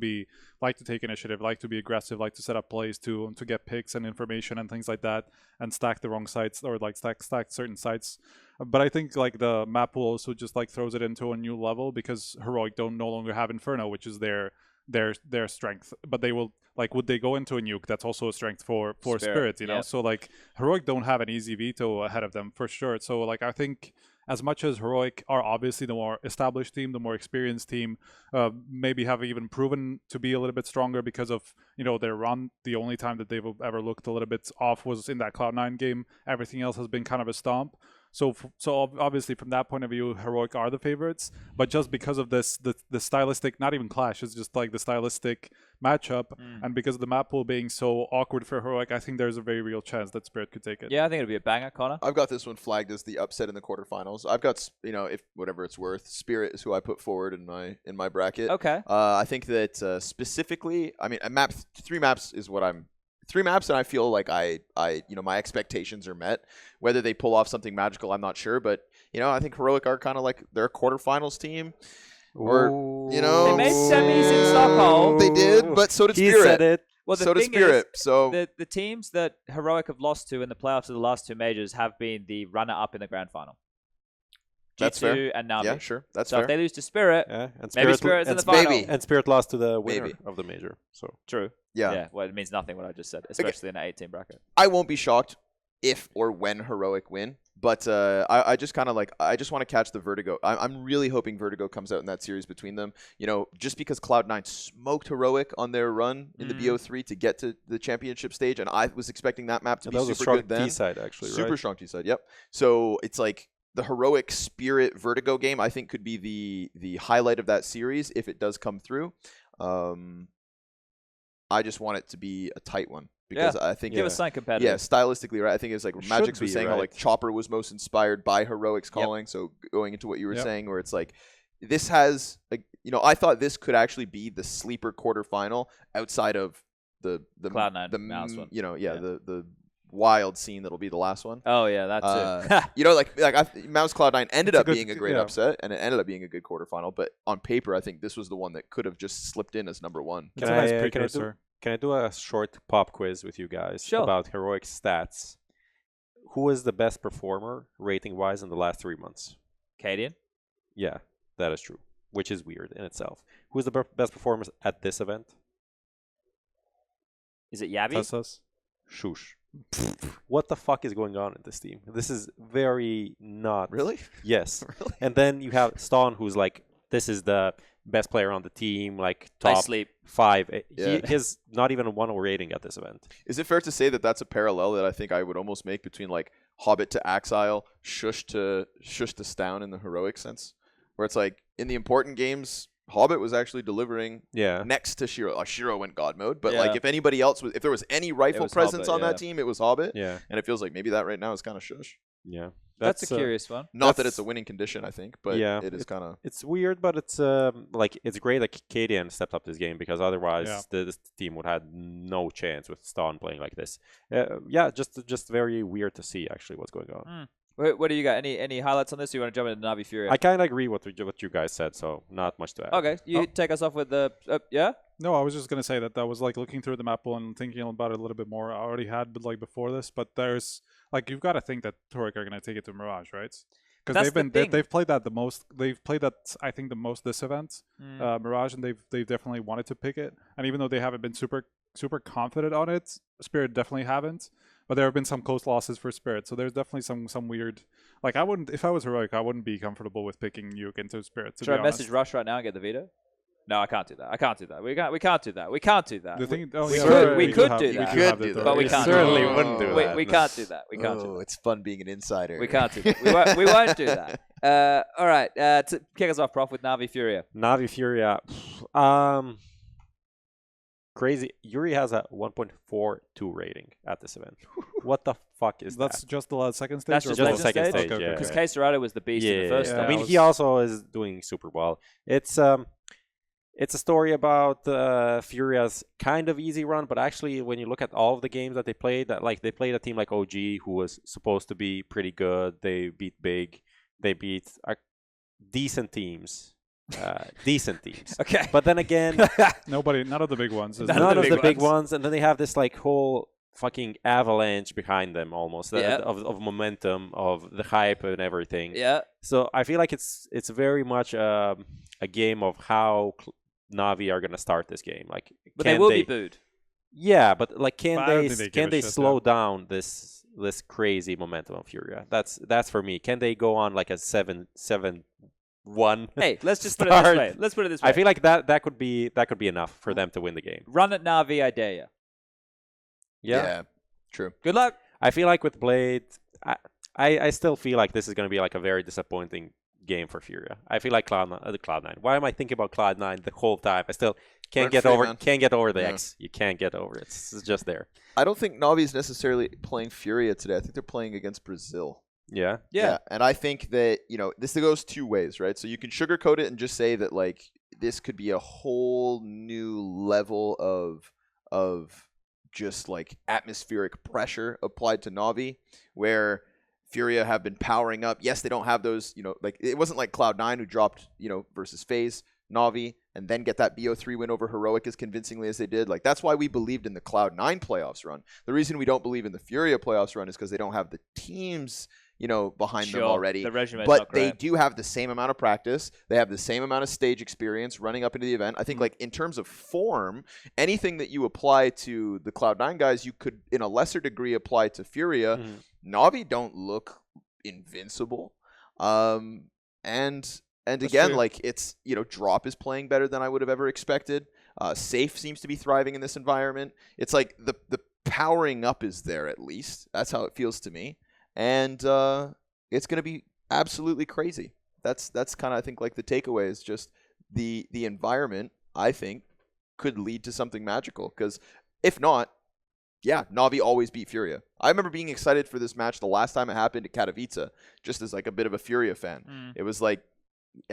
take initiative, like to be aggressive, like to set up plays to get picks and information and things like that, and stack the wrong sites or like stack certain sites. But I think like the map will also just like throws it into a new level because Heroic no longer have Inferno, which is their strength, but they will like would they go into a nuke, that's also a strength for Spirit, you know. So like Heroic don't have an easy veto ahead of them for sure. So like I think as much as Heroic are obviously the more established team, the more experienced team, maybe have even proven to be a little bit stronger because of, you know, their run. The only time that they've ever looked a little bit off was in that Cloud9 game. Everything else has been kind of a stomp. So obviously from that point of view, Heroic are the favorites. But just because of this, the stylistic, not even clash, it's just like the stylistic matchup, and because of the map pool being so awkward for Heroic, I think there's a very real chance that Spirit could take it. Yeah, I think it'll be a banger, Connor. I've got this one flagged as the upset in the quarterfinals. I've got, if whatever it's worth, Spirit is who I put forward in my bracket. Okay. I think that specifically, I mean, three maps is what I'm. 3 maps, and I feel like I my expectations are met. Whether they pull off something magical, I'm not sure, but I think Heroic are kind of like their quarterfinals team. Or they made semis in Stockholm. They did, but so did He Spirit. said it. Well, the so did thing Spirit. is, So the teams that Heroic have lost to in the playoffs of the last 2 majors have been the runner-up in the grand final. That's G2 fair. and Navi. Yeah, sure. That's so fair. if they lose to Spirit, Yeah, and maybe Spirit, Spirit's in the and final. maybe. and Spirit lost to the winner Maybe. of the major. So True. Yeah. Well, it means nothing what I just said, especially in the 18 bracket. I won't be shocked if or when Heroic win, but I just kind of I just want to catch the Vertigo. I'm really hoping Vertigo comes out in that series between them. Just because Cloud9 smoked Heroic on their run in the BO3 to get to the championship stage, and I was expecting that map to be that was a super strong good then. T-side, actually, Super right? strong T-side, yep. So it's like the Heroic Spirit Vertigo game, I think, could be the highlight of that series if it does come through. I just want it to be a tight one because I think Give us something competitive. yeah, stylistically, right? I think it's like It Magix should was be, saying how right? like Chopper was most inspired by Heroic's calling. So going into what you were saying, where it's like this has like I thought this could actually be the sleeper quarterfinal outside of the Cloud9 the MOUZ one. the wild scene that'll be the last one. Oh yeah, that's it. MOUZ Cloud9 ended a up good- being a great yeah. upset, and it ended up being a good quarterfinal. But on paper, I think this was the one that could have just slipped in as number 1. It's a nice can I precursor. Can I do a short pop quiz with you guys Sure. about Heroic stats? Who is the best performer rating-wise in the last 3 months? Cadian. Yeah, that is true, which is weird in itself. Who is the best performer at this event? Is it Yabi? Tessus. Shush. What the fuck is going on in this team? This is very not... Really? Yes. Really? And then you have Ston, who's like, this is the best player on the team, like I top sleep. 5. Yeah. He has not even a 1-0 rating at this event. Is it fair to say that that's a parallel that I think I would almost make between like Hobbit to Axile, Shush to Stown in the Heroic sense, where it's like in the important games, Hobbit was actually delivering Yeah. next to Shiro. Shiro went God mode, but Yeah. like if anybody else was, if there was any rifle was presence Hobbit, on yeah. that team, it was Hobbit. Yeah. And it feels like maybe that right now is kind of Shush. Yeah. That's a curious one. Not that That's- it's a winning condition, I think, but Yeah, it is kind of. It's weird, but it's like it's great that Cadian stepped up this game because otherwise this team would have no chance with Ston playing like this. Just very weird to see actually what's going on. What do you got? Any highlights on this? Or you want to jump into Navi Furia? I kind of agree with what you guys said, so not much to add. Okay, you take us off with the yeah. No, I was just gonna say that was like looking through the map pool and thinking about it a little bit more. I already had like before this, but there's like you've got to think that Heroic are gonna take it to Mirage, right? Because That's the thing. they've played that the most. They've played that I think the most this event, Mirage, and they've definitely wanted to pick it. And even though they haven't been super confident on it, Spirit definitely haven't. But there have been some close losses for Spirit, so there's definitely some weird. Like I wouldn't, if I was Heroic, I wouldn't be comfortable with picking Nuke into Spirit. To Should be I message honest. Rush right now and get the veto? No, I can't do that. I can't do that. We can't do that. We can't do that. The thing, we yeah, could- right, we do could have- do we that. do We have could it, do though. But we We can't. certainly do that. wouldn't do that. We can't do that. We can't do that. It's fun being an insider. We can't do that. We won't do that. All right. To kick us off, Prof, with Navi Furia. Navi Furia, crazy. Yuri has a 1.42 rating at this event. What the fuck is That's that? just the second stage. That's or just both? the second stage, Okay, yeah. Because okay. K-Serrado was the beast in the first yeah. I stage. mean, was- he also is doing super well. It's a story about Furia's kind of easy run, but actually, when you look at all of the games that they played, they played a team like OG, who was supposed to be pretty good. They beat big. They beat decent teams. Decent teams. Okay. But then again, None of the big ones. is None there? none of the big ones. ones, and then they have this like whole fucking avalanche behind them almost Yeah. of momentum, of the hype and everything. Yeah. So I feel like it's very much a game of how Navi are gonna start this game. Like, But can they will be booed. Yeah, but like, But I don't think they give a can they shit, slow yeah. down this crazy momentum of Furia? That's for me. Can they go on like a 7-1? Hey, let's just put it this Start. way. Let's put it this way. I feel like that could be enough for them to win the game. Run at Navi, I dare you. Yeah. True. Good luck. I feel like with Blade, I still feel like this is going to be like a very disappointing game for Furia. I feel like Cloud9. Why am I thinking about Cloud9 the whole time? I still can't get over the Yeah. X. You can't get over it. It's just there. I don't think Navi is necessarily playing Furia today. I think they're playing against Brazil. Yeah. And I think that, this goes two ways, right? So you can sugarcoat it and just say that, like, this could be a whole new level of just, like, atmospheric pressure applied to Navi, where Furia have been powering up. Yes, they don't have those, like, it wasn't like Cloud9 who dropped, versus FaZe, Navi, and then get that BO3 win over Heroic as convincingly as they did. Like, that's why we believed in the Cloud9 playoffs run. The reason we don't believe in the Furia playoffs run is because they don't have the teams, behind them already. The regime's but not great. they do have the same amount of practice. They have the same amount of stage experience running up into the event. I think, like, in terms of form, anything that you apply to the Cloud9 guys, you could, in a lesser degree, apply to Furia. Navi don't look invincible. And again, true. like, it's, Drop is playing better than I would have ever expected. Safe seems to be thriving in this environment. It's like the powering up is there, at least. That's how it feels to me. And it's going to be absolutely crazy. That's kind of, I think, like, the takeaway is just the environment, I think, could lead to something magical. Because if not, yeah, Navi always beat Furia. I remember being excited for this match the last time it happened at Katowice, just as, like, a bit of a Furia fan. It was like,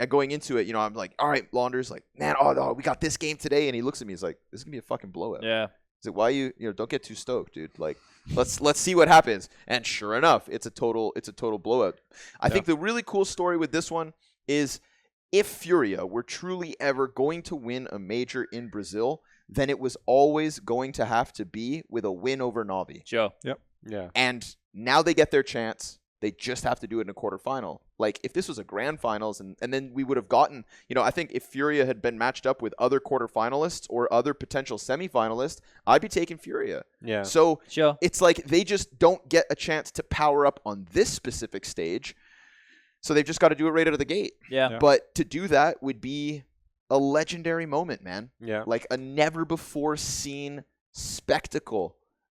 going into it, I'm like, all right, Launder's like, man, no, we got this game today. And he looks at me, he's like, this is going to be a fucking blowout. Yeah. He's like, why don't get too stoked, dude. Like, let's see what happens. And sure enough, it's a total blowout. I think the really cool story with this one is if Furia were truly ever going to win a major in Brazil, then it was always going to have to be with a win over Navi. Sure. Yep. Yeah. And now they get their chance. They just have to do it in a quarterfinal. Like, if this was a grand finals, and then we would have gotten, I think if Furia had been matched up with other quarterfinalists or other potential semifinalists, I'd be taking Furia. Yeah. So Sure. it's like they just don't get a chance to power up on this specific stage. So they've just got to do it right out of the gate. Yeah. But to do that would be a legendary moment, man. Yeah. Like a never before seen spectacle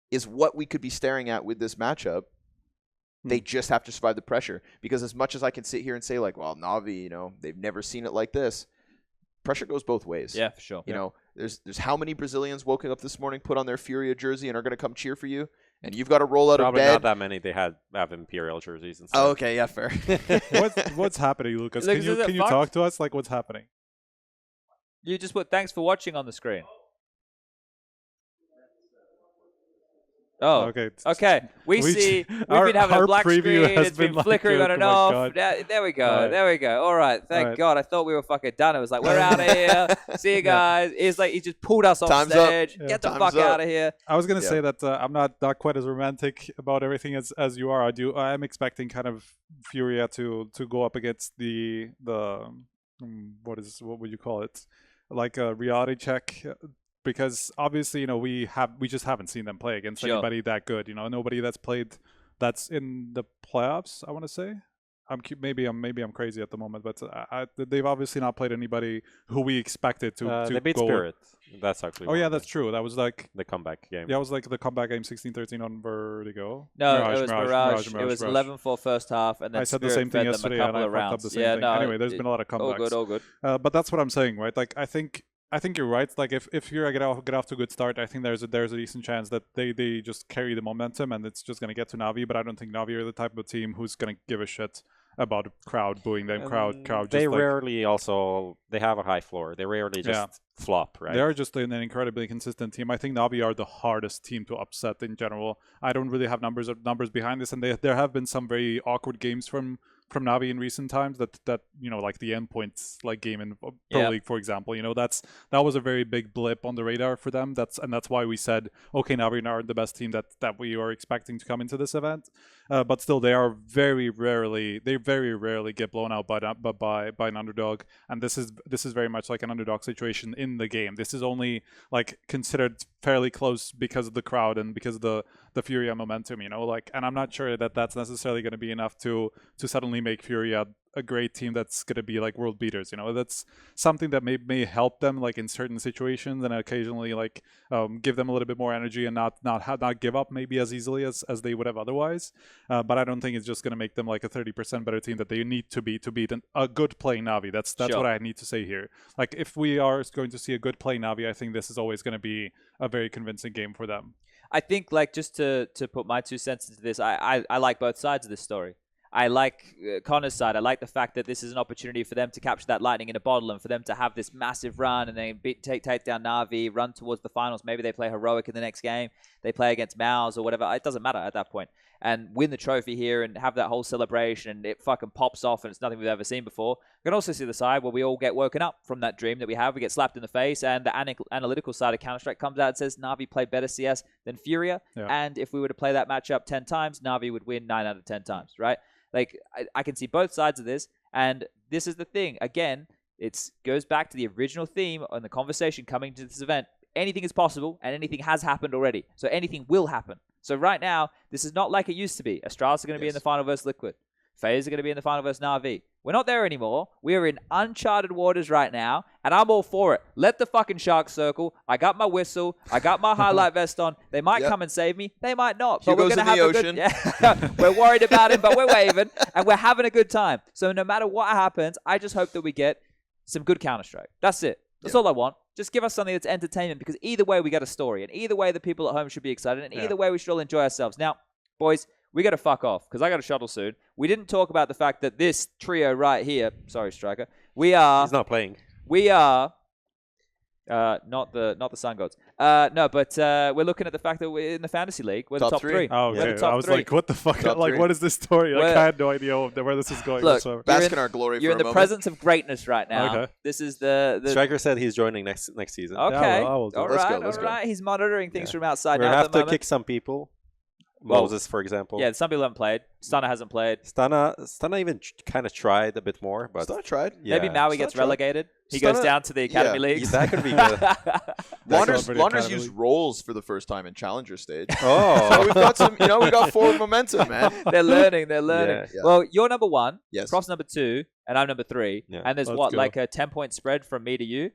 is what we could be staring at with this matchup. They just have to survive the pressure. Because as much as I can sit here and say, like, well, Navi, they've never seen it like this, pressure goes both ways. Yeah, for sure. You know, there's how many Brazilians woken up this morning, put on their Furia jersey, and are going to come cheer for you? And you've got to roll out Probably of bed. not that many. They have Imperial jerseys and stuff. Oh, okay, yeah, fair. What's happening, Lucas? Lucas, is it Can you fucked? talk to us? Like, what's happening? You just put thanks for watching on the screen. Oh, Okay. okay. We see we've our- been having our a black preview screen. has It's been been like, flickering on oh and my off. God. There we go. Right. There we go. All right. Thank Right. God. I thought we were fucking done. It was like, we're out of here. See you guys. He's like, he just pulled us off Time's up. stage. Yeah. Get the Time's fuck up. out of here. I was gonna Yeah. say that I'm not quite as romantic about everything as you are. I am expecting kind of Furia to go up against the what would you call it, like a reality check, because obviously we just haven't seen them play against Sure. anybody that good. Nobody that's played that's in the playoffs. I want to say. Maybe I'm crazy at the moment, but they've obviously not played anybody who we expected to They beat go. Spirit. That's actually. Oh yeah, one that's thing. true. That was like The comeback game. Yeah, it was like the comeback game 16-13 on Vertigo. No, it was Mirage. It was 11-4 first half, and then I said the Spirit same thing fed them yesterday, a and couple I of fucked up rounds. the same Yeah, thing. no. Anyway, there's been a lot of comebacks. All good. But that's what I'm saying, right? Like, I think you're right. Like, if you get off to a good start, I think there's a decent chance that they just carry the momentum, and it's just gonna get to Navi. But I don't think Navi are the type of team who's gonna give a shit about crowd booing them. Crowd. They Just like, rarely they have a high floor. They rarely just flop, right? They are just an incredibly consistent team. I think Navi are the hardest team to upset in general. I don't really have numbers behind this, and there have been some very awkward games from Navi in recent times that like the endpoints like game in Pro League, for example. That was a very big blip on the radar for them. That's why we said, okay, Navi are the best team that we are expecting to come into this event. But still, they very rarely get blown out by an underdog, and this is very much like an underdog situation in the game. This is only like considered fairly close because of the crowd and because of the Furia momentum, and I'm not sure that that's necessarily going to be enough to suddenly make Furia a great team that's going to be like world beaters. You know, that's something that may help them like in certain situations, and occasionally like give them a little bit more energy and not give up maybe as easily as they would have otherwise. But I don't think it's just going to make them like a 30% better team that they need to be to beat a good playing Navi. That's Sure. what I need to say here. Like if we are going to see a good playing Navi, I think this is always going to be a very convincing game for them. I think, like, just to put my 2 cents into this, I like both sides of this story. I like Connor's side. I like the fact that this is an opportunity for them to capture that lightning in a bottle and for them to have this massive run and then take down Navi, run towards the finals. Maybe they play heroic in the next game. They play against MOUZ or whatever. It doesn't matter at that point. And win the trophy here and have that whole celebration and it fucking pops off and it's nothing we've ever seen before. You can also see the side where we all get woken up from that dream that we have. We get slapped in the face and the analytical side of Counter-Strike comes out and says Navi played better CS than FURIA. Yeah. And if we were to play that matchup 10 times, Navi would win 9 out of 10 times, right? Like, I can see both sides of this, and this is the thing. Again, it goes back to the original theme on the conversation coming to this event. Anything is possible, and anything has happened already. So anything will happen. So right now, this is not like it used to be. Astralis are going to be in the final versus Liquid. FaZe are going to be in the final versus NAVI. We're not there anymore. We are in uncharted waters right now, and I'm all for it. Let the fucking sharks circle. I got my whistle. I got my highlight vest on. They might come and save me. They might not. But we're Hugo's going to in have the a ocean. good... Yeah. We're worried about him, but we're waving, and we're having a good time. So no matter what happens, I just hope that we get some good Counter-Strike. That's it. That's all I want. Just give us something that's entertainment, because either way we get a story, and either way the people at home should be excited, and either way we should all enjoy ourselves. Now, boys, we got to fuck off, because I got to shuttle soon. We didn't talk about the fact that this trio right here, sorry, Striker, we are... He's not playing. We are... not the Sun Gods. No, but we're looking at the fact that we're in the Fantasy League. We're the top three. Oh, We're okay. the top I was three. like, what the fuck? Top Like, three. what is this story? Like, Well, I had no idea where this is going. Look, whatsoever. Bask in- in our glory You're for in a the moment. presence of greatness right now. Okay. This is the Striker said he's joining next season. Okay. I will do All it. Let's right. go, let's all go. right. He's monitoring things from outside We'll now. have at the to moment. kick some people. Well, Moses, for example. Yeah, some people haven't played. Stunner hasn't played. Stana even kind of tried a bit more, but It's not tried. yeah. Maybe Maui gets Stunner tried. relegated. He goes Stunner- down to the Academy yeah, Leagues. that could be good. Launders Academy used League. roles for the first time in Challenger stage. So Oh, we've got some, we got forward momentum, man. They're learning. They're learning. Yeah. Yeah. Well, you're number 1. Yes. Croft's number 2, and I'm number 3. Yeah. And there's Let's what, go. like a 10-point spread from me to you?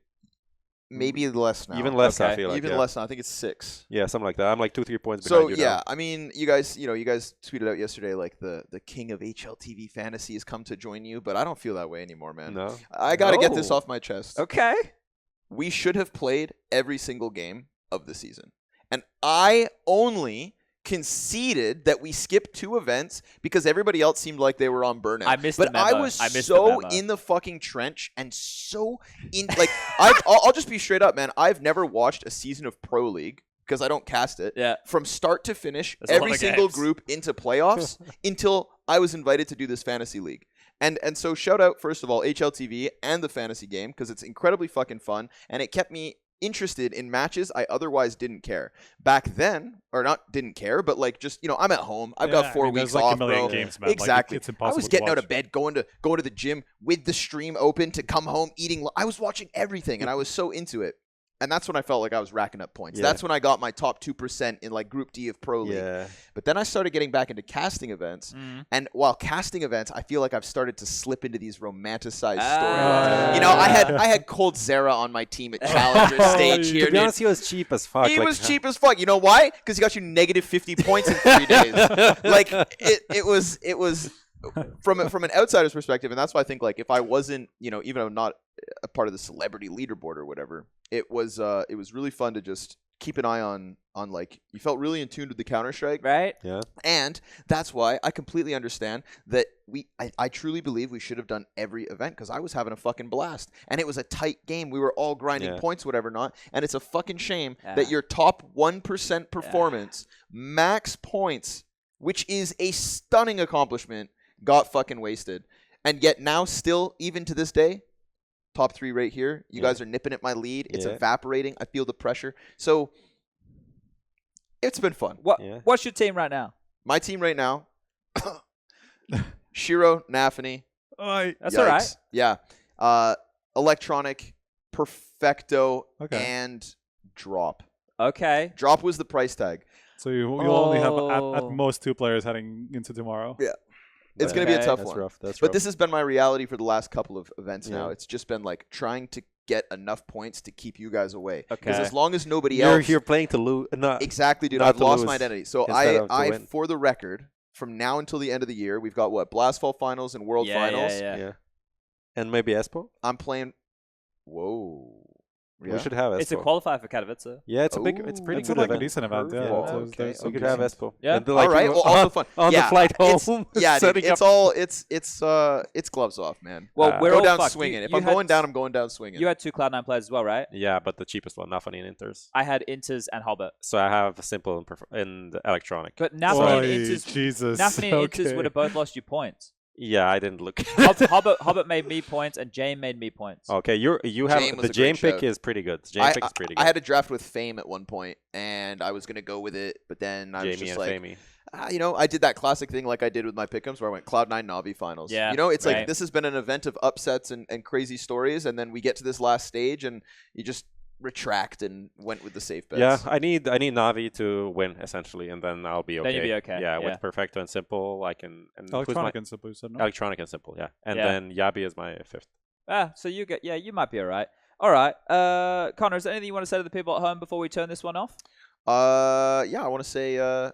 Maybe less now. even less. I Okay. feel like Even yeah. less now. I think it's 6. Yeah, something like that. I'm like 2-3 points behind So you yeah, now. I mean, you guys tweeted out yesterday like the king of HLTV fantasy has come to join you, but I don't feel that way anymore, man. No. I got to get this No. off my chest. Okay. We should have played every single game of the season, and I only conceded that we skipped 2 events because everybody else seemed like they were on burnout. I missed but the memo. I was I missed the so memo. in the fucking trench and so in like I'll just be straight up, man. I've never watched a season of Pro League because I don't cast it. Yeah. From start to finish, That's a lot every of single games. group into playoffs until I was invited to do this fantasy league. And so shout out first of all HLTV and the fantasy game because it's incredibly fucking fun and it kept me interested in matches I otherwise didn't care back then, or not didn't care, but like just I'm at home. I've got 4 there's weeks like off, a million bro. games, man. Like, Exactly. it's I impossible was to getting out watch. of bed, going to the gym with the stream open to come home eating. I was watching everything, and I was so into it. And that's when I felt like I was racking up points. Yeah. That's when I got my top 2% in like Group D of Pro League. Yeah. But then I started getting back into casting events. And while casting events, I feel like I've started to slip into these romanticized stories. I had Cold Zera on my team at Challenger stage here. To be dude. honest, he was cheap as fuck. He like, was cheap as fuck. You know why? Because he got you negative 50 points in 3 days. Like it was from an outsider's perspective, and that's why I think like if I wasn't, even though I'm not a part of the celebrity leaderboard or whatever, it was really fun to just keep an eye on like you felt really in tune with the Counter-Strike. Right? Yeah. And that's why I completely understand that I truly believe we should have done every event because I was having a fucking blast. And it was a tight game. We were all grinding Yeah. points, whatever not. And it's a fucking shame Yeah. that your top 1% performance, max points, which is a stunning accomplishment, got fucking wasted. And yet now still, even to this day, top 3 right here. You guys are nipping at my lead. It's Yeah. evaporating. I feel the pressure. So it's been fun. What's your team right now? My team right now, Shiro, Nafany. That's all right. Yeah. Electronic, Perfecto, Okay. and Drop. Okay. Drop was the price tag. So you'll only have Oh. at most 2 players heading into tomorrow. Yeah. It's going to be a Okay. tough That's one. rough. That's But rough. this has been my reality for the last couple of events now. Yeah. It's just been like trying to get enough points to keep you guys away. Because Okay. as long as nobody you're, else... you're playing to lose. Not Exactly, dude. not I've to lost lose my identity. So instead of to I win. for the record, from now until the end of the year, we've got what? Blastfall finals and World finals. Yeah. And maybe Espo. I'm playing... Whoa. We Yeah? should have Espo. It's a qualifier for Katowice. Yeah, it's a big. It's a pretty It's good like event. a decent event. Yeah, Yeah, there's- okay, there's We some could have decent- Espo. Yeah. And the, All right. Well, also fun. on Yeah, the flight home. Dude, setting it's up. all it's gloves off, man. Well, we're Go all down fucked. swinging. You- If you I'm had- going down, I'm going down swinging. You had 2 Cloud9 players as well, right? Yeah, but the cheapest one, Nafani and Inters. I had Inters and Hobbit. So I have simple and electronic. But Nafani and Oy, Inters, Jesus. Nafani and Inters okay. would have both lost you points. Yeah, I didn't look. Hobbit made me points and Jane made me points. Okay, you have Jane was the a Jane great pick shout. is pretty good. The Jane pick is pretty good. I had a draft with Fame at one point, and I was gonna go with it, but then I was Jamie just and like, Famey. I did that classic thing like I did with my pick'ems, where I went Cloud9 Navi finals. Yeah, it's right. like this has been an event of upsets and crazy stories, and then we get to this last stage, and you just retract and went with the safe bets. Yeah, I need Navi to win essentially, and then I'll be okay. Then you'll be okay, Yeah, yeah. with Perfecto and Simple, I can. And who's Electronic my- and Simple, you said, no? Electronic and Simple, yeah. And Yeah. then Yabi is my 5th. So you might be all right. All right. Connor, is there anything you want to say to the people at home before we turn this one off? Yeah, I want to say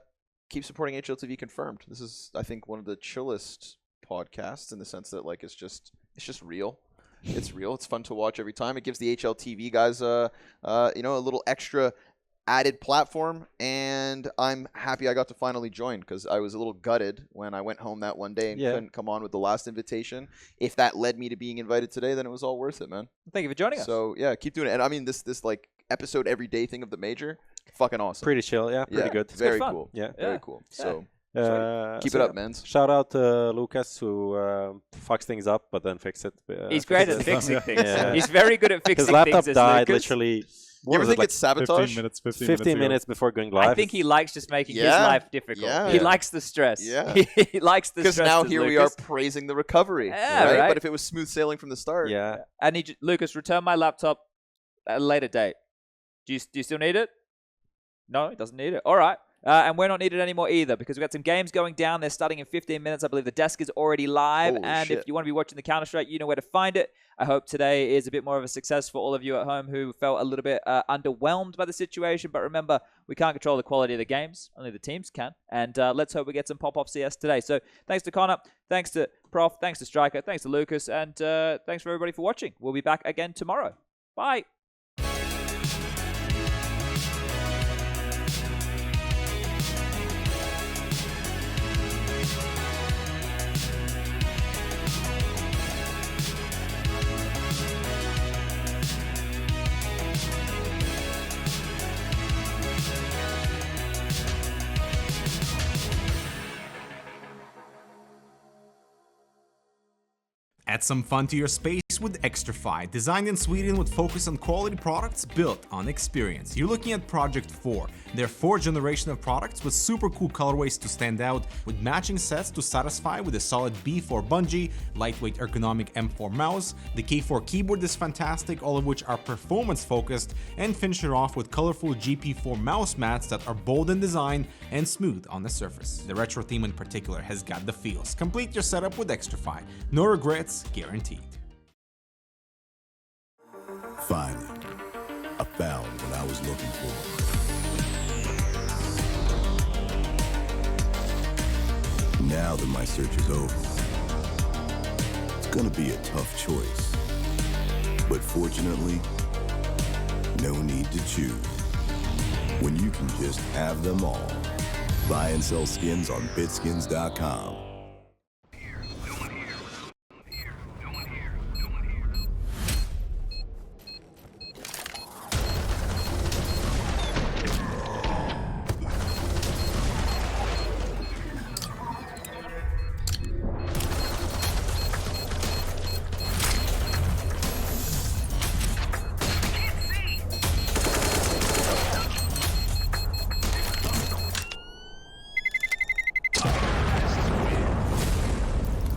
keep supporting HLTV Confirmed. This is, I think, one of the chillest podcasts in the sense that like it's just real. It's real. It's fun to watch every time. It gives the HLTV guys a little extra added platform, and I'm happy I got to finally join because I was a little gutted when I went home that one day and couldn't come on with the last invitation. If that led me to being invited today, then it was all worth it, man. Thank you for joining us. So yeah, keep doing it. And I mean this like episode every day thing of the major, fucking awesome. Pretty chill, yeah, pretty good. Very fun. cool. Yeah. Very cool. So keep so it up, mans. Shout out to Lucas who fucks things up but then fix it. He's great at fixing things. Yeah. He's very good at fixing His laptop things. died Lucas. literally. You ever think like it's sabotage? 15 minutes before going live? I think he likes just making his Yeah. life difficult. Yeah. He likes the stress. Yeah. He likes the stress. Because now does here we are Lucas. praising the recovery. Yeah, right? right. But if it was smooth sailing from the start. Yeah. And Lucas, return my laptop at a later date. Do you still need it? No, he doesn't need it. All right. And we're not needed anymore either because we've got some games going down. They're starting in 15 minutes. I believe the desk is already live. Holy and if shit. you want to be watching the Counter-Strike, you know where to find it. I hope today is a bit more of a success for all of you at home who felt a little bit underwhelmed by the situation. But remember, we can't control the quality of the games. Only the teams can. And let's hope we get some pop-off CS today. So thanks to Connor. Thanks to Prof. Thanks to Striker. Thanks to Lucas. And thanks for everybody for watching. We'll be back again tomorrow. Bye. Add some fun to your space with Xtrfy, designed in Sweden with focus on quality products built on experience. You're looking at Project 4, their 4th generation of products with super cool colorways to stand out, with matching sets to satisfy with a solid B4 bungee, lightweight ergonomic M4 mouse, the K4 keyboard is fantastic, all of which are performance focused, and finish it off with colorful GP4 mouse mats that are bold in design and smooth on the surface. The retro theme in particular has got the feels. Complete your setup with Xtrfy. No regrets, guaranteed. Finally, I found what I was looking for. Now that my search is over, it's gonna be a tough choice. But fortunately, no need to choose. When you can just have them all. Buy and sell skins on Bitskins.com.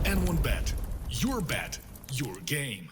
N1 Bet. Your bet, your game.